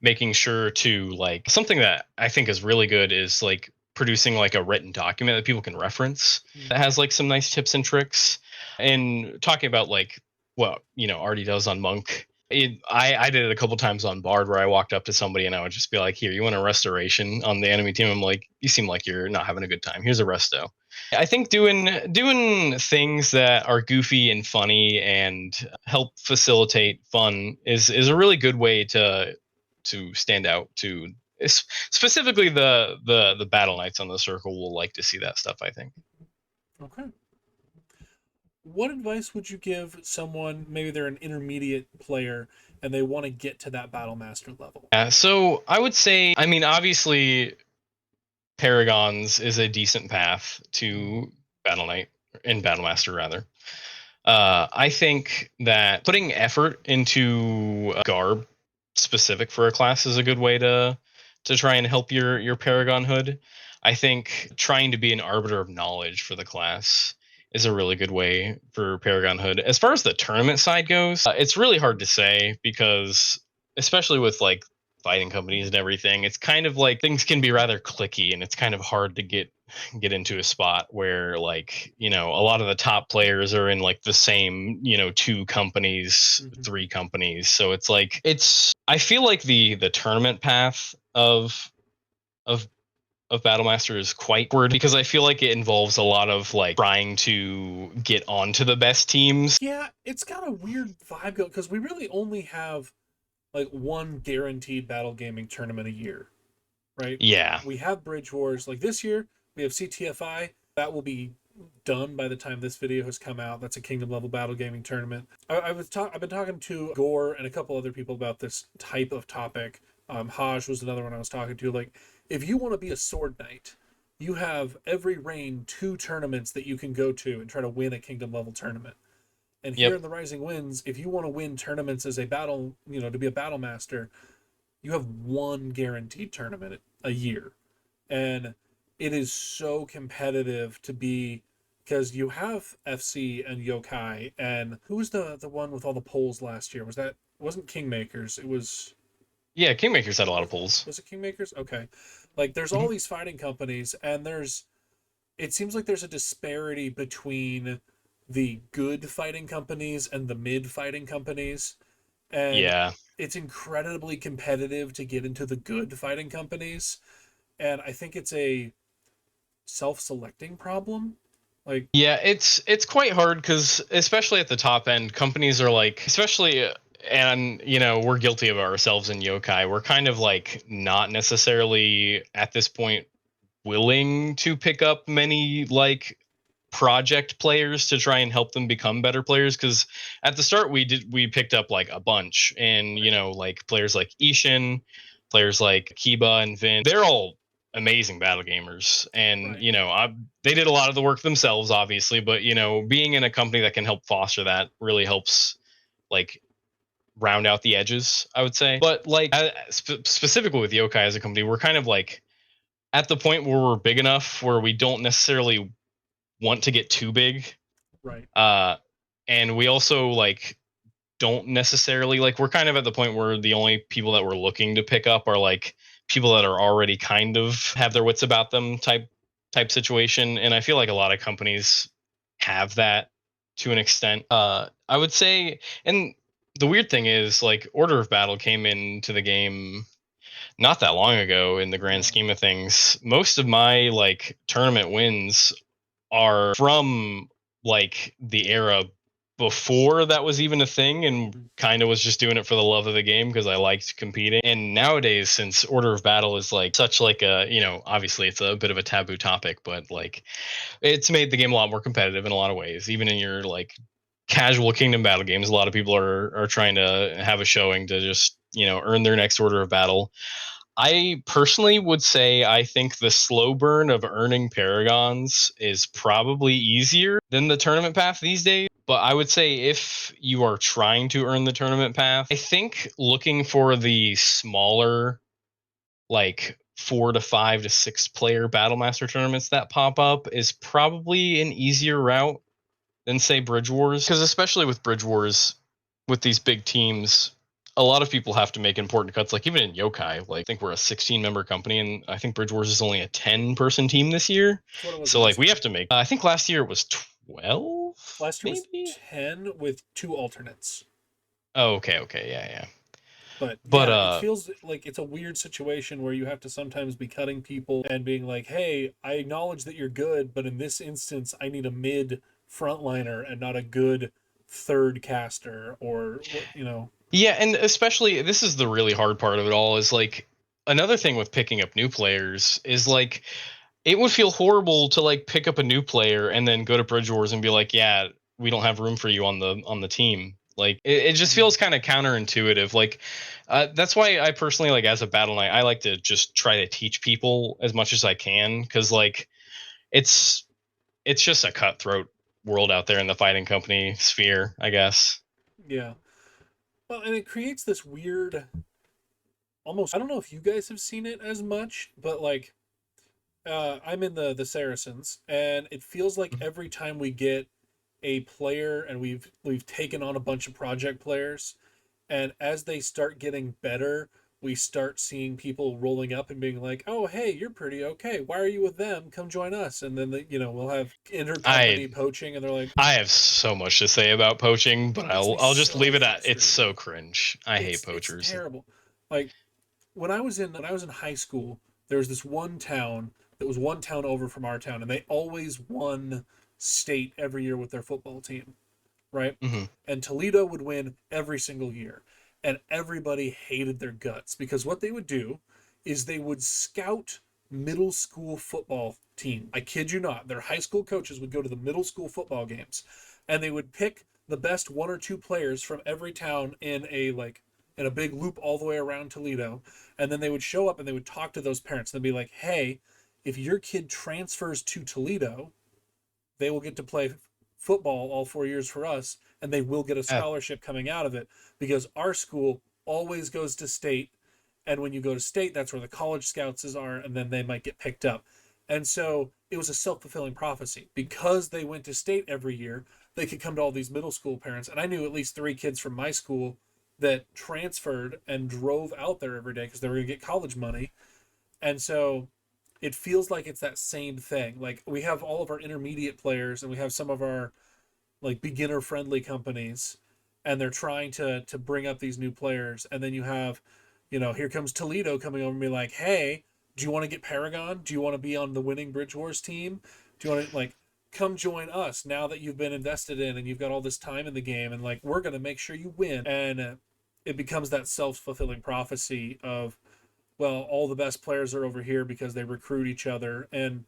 making sure to like something that I think is really good is like producing like a written document that people can reference that has like some nice tips and tricks. And talking about like what Artie does on Monk. I did it a couple times on Bard where I walked up to somebody and I would just be like, "Here, you want a restoration on the enemy team?" I'm like, "You seem like you're not having a good time. Here's a resto." I think doing things that are goofy and funny and help facilitate fun is a really good way to stand out to specifically the battle knights on the circle will like to see that stuff, I think. Okay. What advice would you give someone, maybe they're an intermediate player and they want to get to that battle master level? Yeah, so I would say, I mean, obviously Paragons is a decent path to Battle Knight and Battle Master rather. I think that putting effort into garb specific for a class is a good way to try and help your Paragon hood. I think trying to be an arbiter of knowledge for the class is a really good way for Paragon hood. As far as the tournament side goes, it's really hard to say because especially with like fighting companies and everything, it's kind of like things can be rather clicky and it's kind of hard to get into a spot where like a lot of the top players are in like the same two companies, Mm-hmm. three companies, so it's like I feel like the tournament path of of Battlemaster is quite weird because I feel like it involves a lot of like trying to get onto the best teams. Yeah, it's got a weird vibe because we really only have like one guaranteed battle gaming tournament a year, right? Yeah. We have Bridge Wars. Like this year, we have CTFI. That will be done by the time this video has come out. That's a kingdom level battle gaming tournament. I've been talking to Gore and a couple other people about this type of topic. Haj was another one I was talking to. Like, if you want to be a sword knight, you have every reign 2 tournaments that you can go to and try to win a kingdom level tournament. And here Yep. in the Rising Winds, if you want to win tournaments as a battle, to be a battle master, you have one guaranteed tournament a year. And it is so competitive to be because you have FC and Yokai and who was the one with all the polls last year? Was that it wasn't Kingmakers? It Yeah, Kingmakers had a lot of was pulls. was it Kingmakers? Okay. Like there's all Mhm. these fighting companies and it seems like there's a disparity between the good fighting companies and the mid fighting companies and Yeah. it's incredibly competitive to get into the good fighting companies and I think it's a self-selecting problem. Like, Yeah, it's quite hard because especially at the top end, companies are like, especially, and we're guilty of ourselves in yokai. We're kind of like not necessarily at this point willing to pick up many like project players to try and help them become better players because at the start we picked up like a bunch and right, like players like Ishin, players like Kiba and Vin, they're all amazing battle gamers and right, they did a lot of the work themselves obviously, but being in a company that can help foster that really helps like round out the edges, I would say. But like specifically with Yokai as a company, we're kind of like at the point where we're big enough where we don't necessarily want to get too big. right, Uh, and we also like don't necessarily like we're kind of at the point where the only people that we're looking to pick up are like people that are already kind of have their wits about them type situation. And I feel like a lot of companies have that to an extent. I would say, and the weird thing is like Order of Battle came into the game not that long ago in the grand no, scheme of things. Most of my like tournament wins are from like the era before that was even a thing, and kind of was just doing it for the love of the game because I liked competing. And nowadays, since Order of Battle is like such like a, obviously it's a bit of a taboo topic, but like it's made the game a lot more competitive in a lot of ways. Even in your like casual Kingdom Battle games, a lot of people are trying to have a showing to just earn their next Order of Battle. I personally would say I think the slow burn of earning paragons is probably easier than the tournament path these days. But I would say if you are trying to earn the tournament path, I think looking for the smaller, like 4 to 5 to 6 player Battle Master tournaments that pop up is probably an easier route than say Bridge Wars, because especially with Bridge Wars, with these big teams, a lot of people have to make important cuts. Like even in Yokai, like I think we're a 16-member company, and I think Bridge Wars is only a 10-person team this year. That's what it was So like last we year. have to make. I think last year it was 12, Last year was maybe. 10 with 2 alternates. Oh, okay, yeah. But But yeah, it feels like it's a weird situation where you have to sometimes be cutting people and being like, "Hey, I acknowledge that you're good, but in this instance, I need a mid frontliner and not a good third caster or what. yeah, and especially this is the really hard part of it all is like another thing with picking up new players is like it would feel horrible to like pick up a new player and then go to Bridge Wars and be like, yeah, we don't have room for you on the team. Like it just Mhm. feels kind of counterintuitive. Like that's why I personally like as a battle knight, I like to just try to teach people as much as I can because like it's it's just a cutthroat world out there in the fighting company sphere, I guess. Yeah. Well, and it creates this weird almost I don't know if you guys have seen it as much, but like I'm in the Saracens, and it feels like every time we get a player, and we've taken on a bunch of project players, and as they start getting better, we start seeing people rolling up and being like, "Oh, hey, you're pretty okay. Why are you with them? Come join us." And then we'll have I intercompany poaching, and they're like, I have so much to say about poaching, but "It makes me I'll just so leave it at it's frustrated. so cringe. I hate It's poachers. terrible." Like when I was in high school, there was this one town that was one town over from our town, and they always won state every year with their football team, right? Hmm. And Toledo would win every single year, and everybody hated their guts because what they would do is they would scout middle school football team. I kid you not, their high school coaches would go to the middle school football games, and they would pick the best 1 or 2 players from every town in a big loop all the way around Toledo, and then they would show up and they would talk to those parents. They'd be like, "Hey, if your kid transfers to Toledo, they will get to play football all 4 years for us, and they will get a Uh, scholarship coming out of it because our school always goes to state, and when you go to state, that's where the college scouts are, and then they might get picked up." And so it was a self-fulfilling prophecy because they went to state every year. They could come to all these middle school parents, and I knew at least 3 kids from my school that transferred and drove out there every day because they were going to get college money. And so it feels like it's that same thing. Like we have all of our intermediate players and we have some of our like beginner friendly companies, and they're trying to bring up these new players, and then you have, here comes Toledo coming over and be like, "Hey, do you want to get Paragon? Do you want to be on the winning Bridge Wars team? Do you want to like come join us now that you've been invested in and you've got all this time in the game, and like we're going to make sure you win." And it becomes that self-fulfilling prophecy of, well, all the best players are over here because they recruit each other. And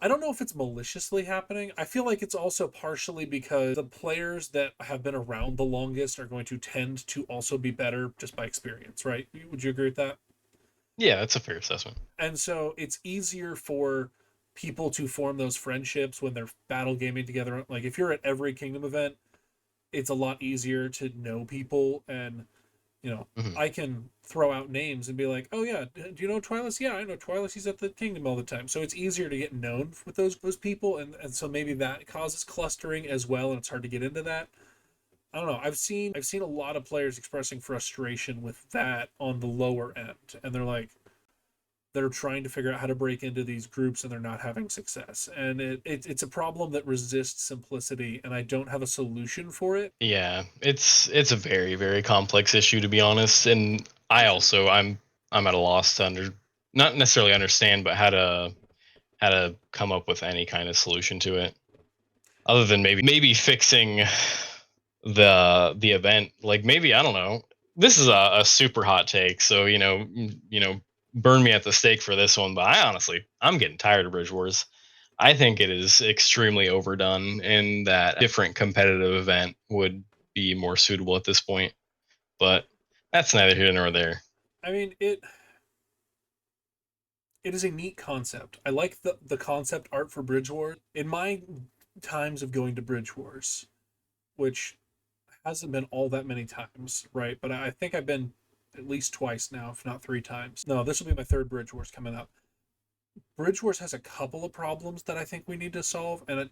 I don't know if it's maliciously happening. I feel like it's also partially because the players that have been around the longest are going to tend to also be better just by experience, right? Would you agree with that? yeah, that's a fair assessment. And so it's easier for people to form those friendships when they're battle gaming together. Like if you're at every Kingdom event, it's a lot easier to know people, and you know, Hmm. I can throw out names and be like, "Oh yeah, do you know Twilus? Yeah, I know Twilus. He's at the Kingdom all the time." So it's easier to get known with those people, and so maybe that causes clustering as well, and it's hard to get into that. I don't know. I've seen a lot of players expressing frustration with that on the lower end, and they're trying to figure out how to break into these groups and they're not having success, and it's a problem that resists simplicity, and I don't have a solution for it. Yeah, it's a very very complex issue to be honest, and For I sure. also I'm at a loss to not necessarily understand, but how to come up with any kind of solution to it other than maybe fixing the event. Like maybe, I don't know. This is a super hot take, so burn me at the stake for this one. But I'm getting tired of Bridge Wars. I think it is extremely overdone, and that a different competitive event would be more suitable at this point. But that's neither here nor there. I mean, it is a neat concept. I like the concept art for Bridge Wars. In my times of going to Bridge Wars, which hasn't been all that many times, right? But I think I've been at least twice now, if not three times. No, this will be my third Bridge Wars coming up. Bridge Wars has a couple of problems that I think we need to solve, and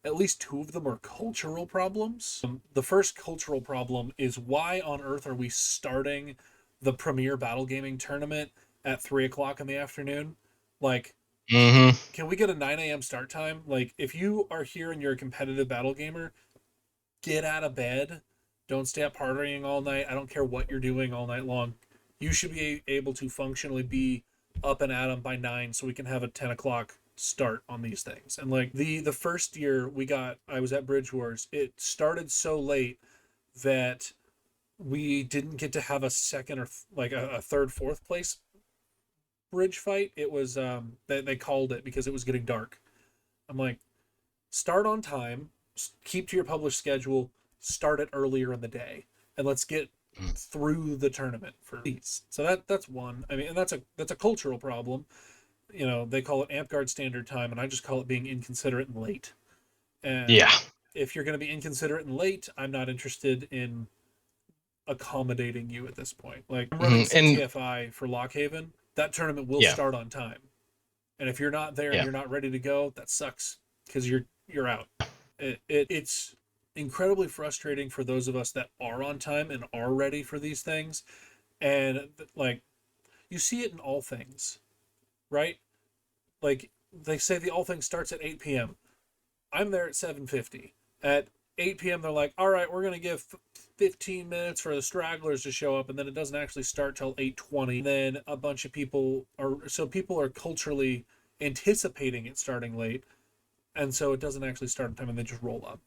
at least two of them are cultural problems. The first cultural problem is, why on earth are we starting the premier battle gaming tournament at 3 o'clock in the afternoon? Like, Hmm. can we get a 9 a.m. start time? Like, if you are here and you're a competitive battle gamer, get out of bed. Don't stay up partying all night. I don't care what you're doing all night long. You should be able to functionally be up and at 'em by 9 so we can have a 10 o'clock start on these things. And like the first year I was at Bridge Wars, it started so late that we didn't get to have a second or like a third, fourth place bridge fight. It was they called it because it was getting dark. I'm like, start on time, keep to your published schedule, start it earlier in the day, and let's get through the tournament for these. So that's one. I mean, and that's a cultural problem. They call it Amtgard standard time, and I just call it being inconsiderate and late. And Yeah. if you're going to be inconsiderate and late, I'm not interested in accommodating you at this point. Like, I'm running And CTFI for Lockhaven. That tournament will yeah, start on time. And if you're not there and yeah. you're not ready to go, that sucks because you're out. It's incredibly frustrating for those of us that are on time and are ready for these things. And like, you see it in all things, right? Like, they say the all thing starts at 8 p.m. I'm there at 7:50. At 8 p.m. they're like, all right, we're gonna give 15 minutes for the stragglers to show up, and then it doesn't actually start till 8:20. Then a bunch of people are culturally anticipating it starting late, and so it doesn't actually start in time, and they just roll up.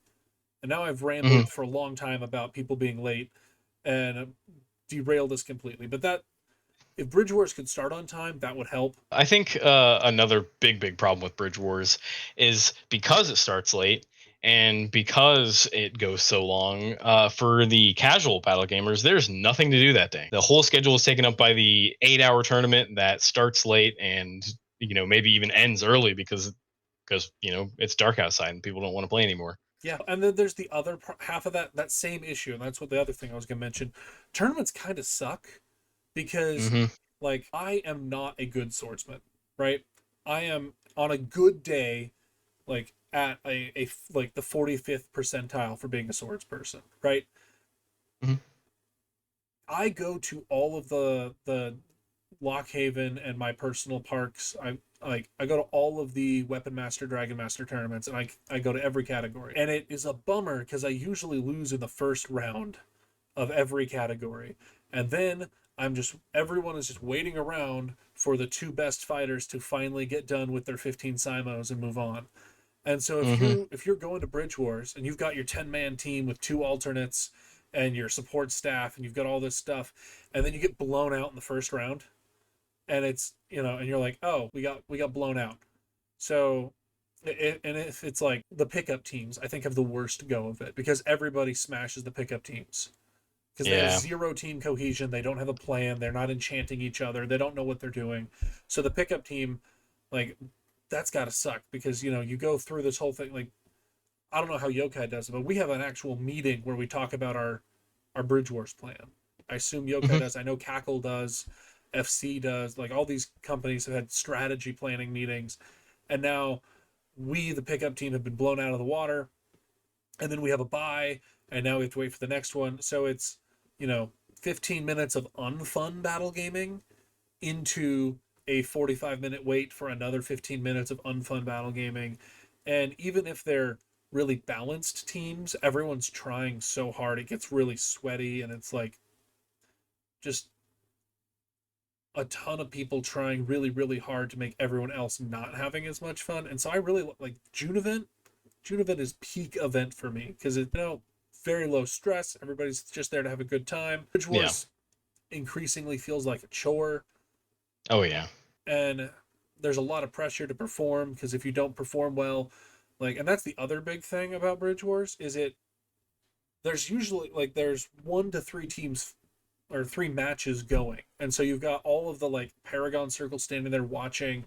And now I've Hmm. rambled for a long time about people being late and derailed us completely. But that if Bridge Wars could start on time, that would help. I think another big problem with Bridge Wars is because it starts late and because it goes so long. For the casual battle gamers, there's nothing to do that day. The whole schedule is taken up by the 8-hour tournament that starts late and maybe even ends early because it's dark outside and people don't want to play anymore. Yeah, and then there's the other half of that same issue, and that's what the other thing I was gonna mention. Tournaments kind of suck because, Hmm. like, I am not a good swordsman, right? I am on a good day, like at like the 45th percentile for being a swords person, right? Hmm. I go to all of the Lockhaven and my personal parks. I go to all of the Weapon Master, Dragon Master tournaments, and I go to every category. And it is a bummer because I usually lose in the first round of every category. And then everyone is just waiting around for the two best fighters to finally get done with their 15 simos and move on. And so Hmm. if you're going to Bridge Wars and you've got your 10-man team with two alternates and your support staff and you've got all this stuff, and then you get blown out in the first round, and and you're like, oh, we got blown out. So and if it's like the pickup teams, I think have the worst go of it because everybody smashes the pickup teams because they have Yeah. zero team cohesion. They don't have a plan. They're not enchanting each other. They don't know what they're doing. So the pickup team, like, that's got to suck because you go through this whole thing. Like, I don't know how Yokai does it, but we have an actual meeting where we talk about our Bridge Wars plan. I assume Yokai Hmm. does. I know Cackle does. FC does. Like, all these companies have had strategy planning meetings, and now we, the pickup team, have been blown out of the water, and then we have a bye, and now we have to wait for the next one. So it's you know 15 minutes of unfun battle gaming into a 45-minute wait for another 15 minutes of unfun battle gaming. And even if they're really balanced teams, everyone's trying so hard. It gets really sweaty, and it's like just a ton of people trying really, really hard to make everyone else not having as much fun. And so I really like June event. June event is peak event for me because very low stress. Everybody's just there to have a good time. Bridge Yeah. Wars increasingly feels like a chore, Oh yeah. and there's a lot of pressure to perform because if you don't perform well, like, and that's the other big thing about Bridge Wars is there's usually like there's 1 to 3 teams or 3 matches going, and so you've got all of the like Paragon Circle standing there watching.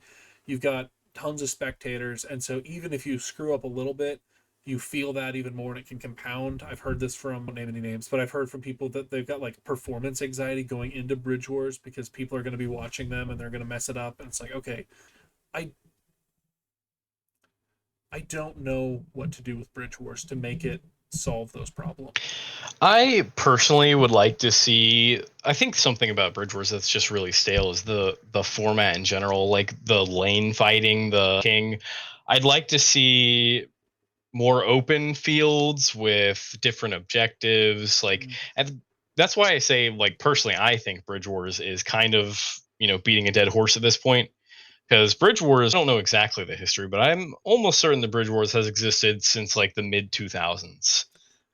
You've got tons of spectators, and so even if you screw up a little bit, you feel that even more, and it can compound. I've heard this from, I won't name any names, but I've heard from people that they've got like performance anxiety going into Bridge Wars because people are going to be watching them and they're going to mess it up, and it's like, okay, I I don't know what to do with Bridge Wars to make it solve those problems. I personally would like to see. I think something about Bridge Wars that's just really stale is the format in general, like the lane fighting, the king. I'd like to see more open fields with different objectives. Like, and that's why I say, like, personally, I think Bridge Wars is kind of beating a dead horse at this point. Because Bridge Wars, I don't know exactly the history, but I'm almost certain the Bridge Wars has existed since like the mid 2000s.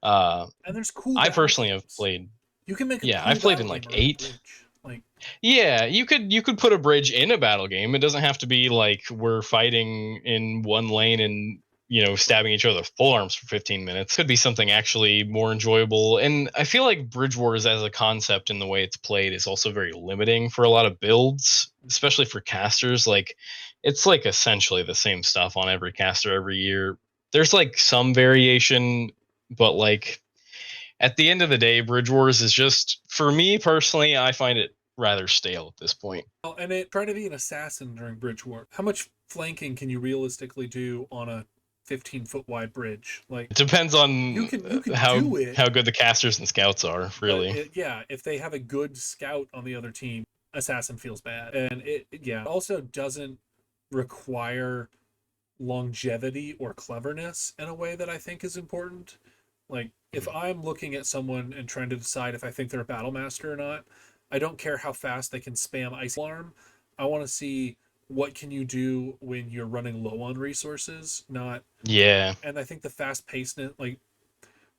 Uh, And there's cool I battle personally have games. played. You can make a Yeah, cool I've played battle in game like around a eight. bridge. Like, Yeah, you could put a bridge in a battle game. It doesn't have to be like we're fighting in one lane and stabbing each other with pole arms for 15 minutes. Could be something actually more enjoyable. And I feel like Bridge Wars as a concept and the way it's played is also very limiting for a lot of builds, especially for casters. Like it's like essentially the same stuff on every caster every year. There's like some variation, but like at the end of the day, Bridge Wars is just, for me personally, I find it rather stale at this point. well, and it try to be an assassin during Bridge War. How much flanking can you realistically do on a 15-foot wide bridge? Like, It depends you on can how do it, how good the casters and scouts are, but really. yeah, if they have a good scout on the other team, assassin feels bad, and it also doesn't require longevity or cleverness in a way that I think is important. Like, if I'm looking at someone and trying to decide if I think they're a battle master or not, I don't care how fast they can spam ice alarm. I want to see what can you do when you're running low on resources, not. Yeah. And I think the fast pacedness, like,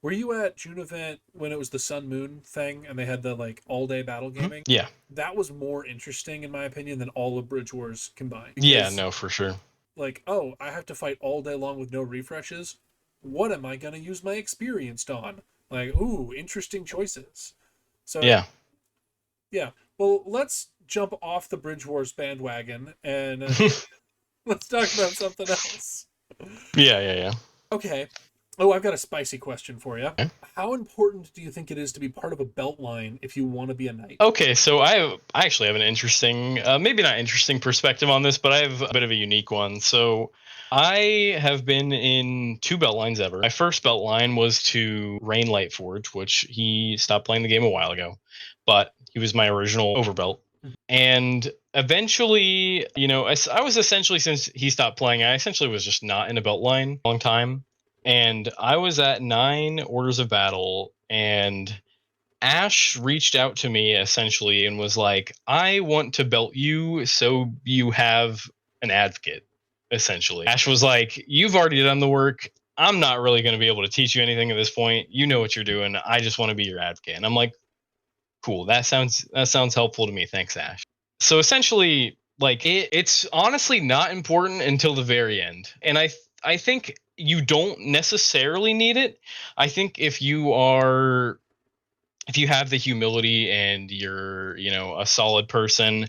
were you at June event when it was the Sun Moon thing and they had the like all day battle Mhm. gaming? Yeah. That was more interesting in my opinion than all of Bridge Wars combined Yeah, because, no, for sure. like, oh, I have to fight all day long with no refreshes. What am I going to use my experienced on? Like, ooh, interesting choices. So, Yeah. yeah. Well, let's jump off the Bridge Wars bandwagon and let's talk about something else. Yeah. Okay. Oh, I've got a spicy question for you. Okay. How important do you think it is to be part of a belt line if you want to be a knight? Okay, so I actually have an interesting, maybe not interesting perspective on this, but I have a bit of a unique one. So I have been in two belt lines ever. My first belt line was to Rain Lightforge, which he stopped playing the game a while ago, but he was my original overbelt. And eventually, I was essentially, since he stopped playing, I essentially was just not in a belt line a long time. And I was at 9 orders of battle, and Ash reached out to me essentially and was like, I want to belt you so you have an advocate, essentially. Ash was like, you've already done the work. I'm not really going to be able to teach you anything at this point. You know what you're doing. I just want to be your advocate. And I'm like, cool. That sounds helpful to me. Thanks, Ash. So essentially, like it's honestly not important until the very end. And I think you don't necessarily need it. I think if you have the humility and you're, a solid person,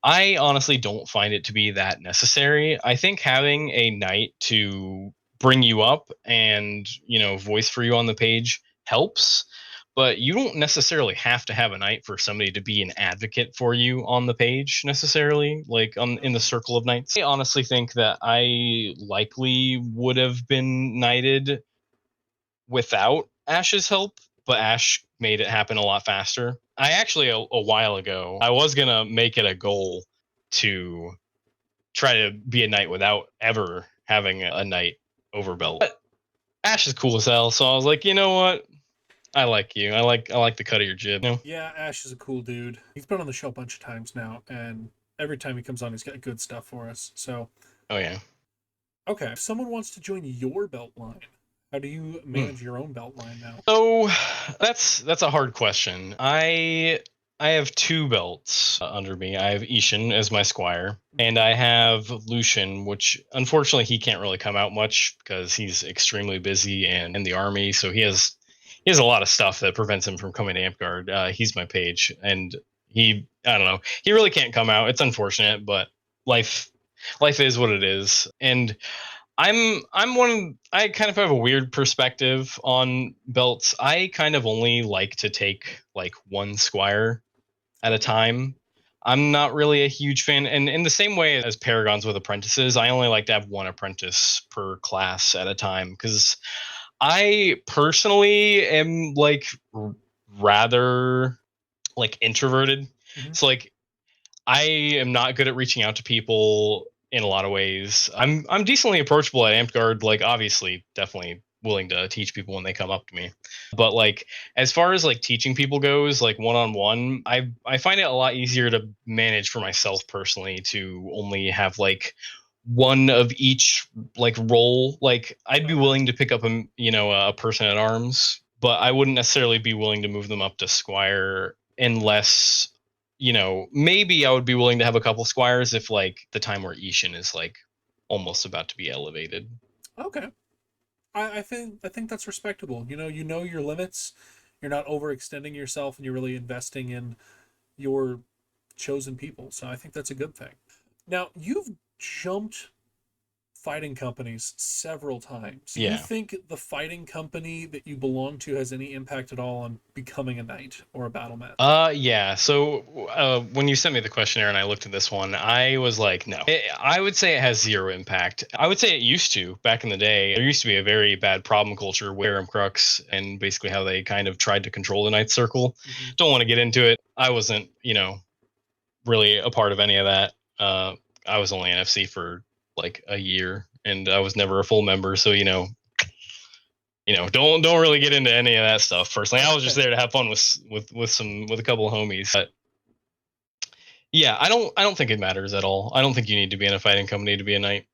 I honestly don't find it to be that necessary. I think having a knight to bring you up and, voice for you on the page helps, but you don't necessarily have to have a knight for somebody to be an advocate for you on the page necessarily, like in the circle of knights. I honestly think that I likely would have been knighted without Ash's help, but Ash made it happen a lot faster. I actually, a while ago, I was going to make it a goal to try to be a knight without ever having a knight overbelt. But Ash is cool as hell, so I was like, you know what? I like you. I like the cut of your jib. Yeah, Ash is a cool dude. He's been on the show a bunch of times now, and every time he comes on, he's got good stuff for us. So, Oh yeah. okay, if someone wants to join your belt line, How do you Hmm. manage your own belt line now? So that's a hard question. I have two belts under me. I have Ishin as my squire, and I have Lucian, which unfortunately he can't really come out much because he's extremely busy and in the army. So he has a lot of stuff that prevents him from coming to Amtgard. He's my page, and I don't know, he really can't come out. It's unfortunate, but life life is what it is, and I kind of have a weird perspective on belts. I kind of only like to take like one squire at a time. I'm not really a huge fan, and in the same way as paragons with apprentices, I only like to have one apprentice per class at a time because I personally am like rather like introverted. Mm-hmm. So like I am not good at reaching out to people in a lot of ways. I'm decently approachable at Amtgard, like obviously definitely willing to teach people when they come up to me. But like as far as like teaching people goes, like one on one, I find it a lot easier to manage for myself personally to only have like one of each like role. Like I'd be Okay. willing to pick up a person at arms, but I wouldn't necessarily be willing to move them up to squire unless maybe I would be willing to have a couple squires if like the time where Ishin is like almost about to be elevated. Okay. I think that's respectable. You know your limits. You're not overextending yourself, and you're really investing in your chosen people. So I think that's a good thing. Now you've jumped fighting companies several times. Do you Yeah. think the fighting company that you belong to has any impact at all on becoming a knight or a battle mat? Yeah. So when you sent me the questionnaire and I looked at this one, I was like, no. I would say it has zero impact. I would say it used to back in the day. There used to be a very bad problem culture with Aram Crux and basically how they kind of tried to control the Knight Circle. Mm-hmm. Don't want to get into it. I wasn't, really a part of any of that. I was only NFC for like a year, and I was never a full member. So don't really get into any of that stuff. Personally, I was just there to have fun with a couple of homies. But yeah, I don't think it matters at all. I don't think you need to be in a fighting company to be a knight.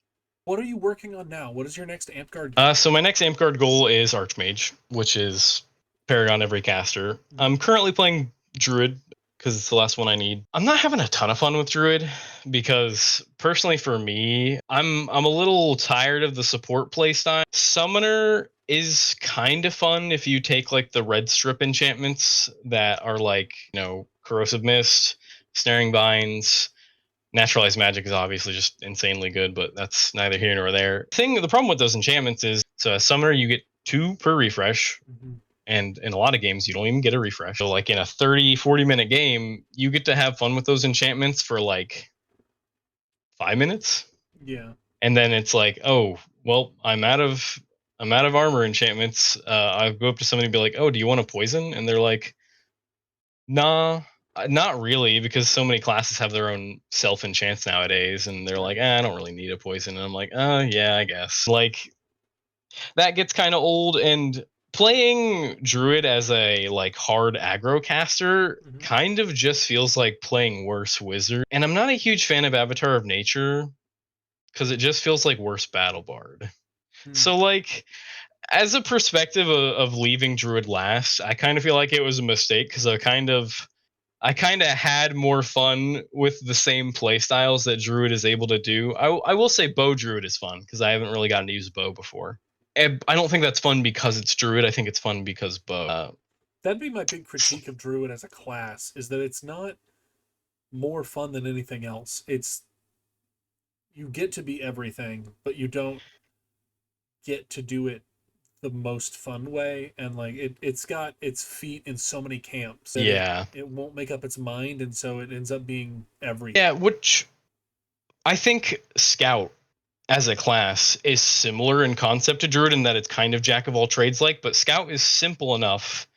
What are you working on now? What is your next Amtgard So my next Amtgard goal is Archmage, which is Paragon every caster. game? I'm currently playing Druid because it's the last one I need. I'm not having a ton of fun with Druid because personally for me, I'm a little tired of the support playstyle. Summoner is kind of fun if you take like the red strip enchantments that are like, corrosive mist, snaring binds. Naturalized magic is obviously just insanely good, but that's neither here nor there. The problem with those enchantments is, so as summoner, you get two per refresh, Mm-hmm. and in a lot of games, you don't even get a refresh. So, like in a 30, 40-minute game, you get to have fun with those enchantments for like 5 minutes, Yeah. and then it's like, oh, well, I'm out of armor enchantments. I go up to somebody and be like, oh, do you want a poison? And they're like, nah, not really, because so many classes have their own self enchants nowadays, and they're like, Right. I don't really need a poison. And I'm like, yeah, I guess. Like that gets kind of old, and playing druid as a like hard aggro caster Mm-hmm. kind of just feels like playing worse wizard. And I'm not a huge fan of Avatar of Nature because it just feels like worse battle bard. Hmm. So like as a perspective of leaving druid last, I kind of feel like it was a mistake because I kind of had more fun with the same play styles that Druid is able to do. I will say Bow Druid is fun because I haven't really gotten to use Bow before. And I don't think that's fun because it's Druid. I think it's fun because Bow. That'd be my big critique of Druid as a class, is that it's not more fun than anything else. It's you get to be everything, but you don't get to do it the most fun way, and like it's got its feet in so many camps that it Yeah. it won't make up its mind, and so it ends up being everything. Yeah, which I think Scout as a class is similar in concept to Druid in that it's kind of jack of all trades like, but Scout is simple enough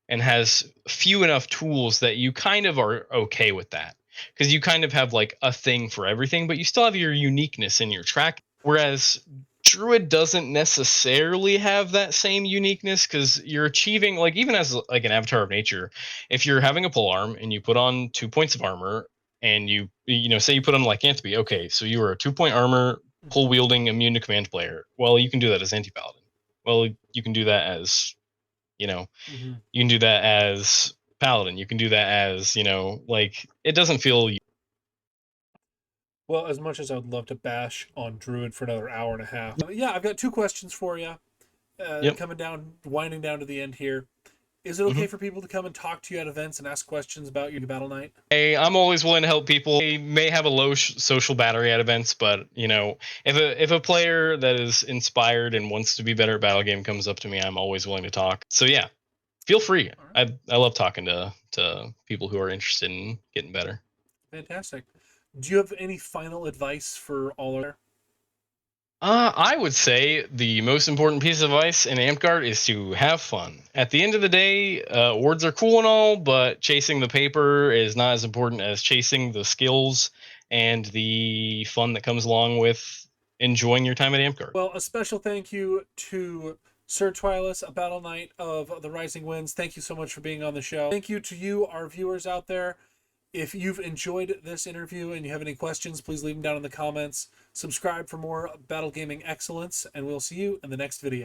and has few enough tools that you kind of are okay with that because you kind of have like a thing for everything, but you still have your uniqueness in your track. Whereas Druid doesn't necessarily have that same uniqueness because you're achieving like even as like an avatar of nature, if you're having a pole arm and you put on 2 points of armor and you say you put on lycanthropy, okay, so you are a 2 point armor Mhm. pole wielding immune to command player. Well, you can do that as anti paladin. Well, you can do that as, you know, Mm-hmm. you can do that as paladin. You can do that as, like it doesn't feel. Well, as much as I would love to bash on Druid for another hour and a half, yeah, I've got two questions for you. Yep. Winding down to the end here. Is it hmm okay for people to come and talk to you at events and ask questions about your Battle Knight? Hey, I'm always willing to help people. They may have a low social battery at events, but if a player that is inspired and wants to be better at battle game comes up to me, I'm always willing to talk. So yeah, feel free. All right, I love talking to people who are interested in getting better. fantastic. Do you have any final advice for all our? I would say the most important piece of advice in Amtgard is to have fun. At the end of the day, awards are cool and all, but chasing the paper is not as important as chasing the skills and the fun that comes along with enjoying your time at Amtgard. Well, a special thank you to Sir Twilus, a Battle Knight of the Rising Winds. Thank you so much for being on the show. Thank you to you, our viewers out there. If you've enjoyed this interview and you have any questions, please leave them down in the comments. Subscribe for more battle gaming excellence, and we'll see you in the next video.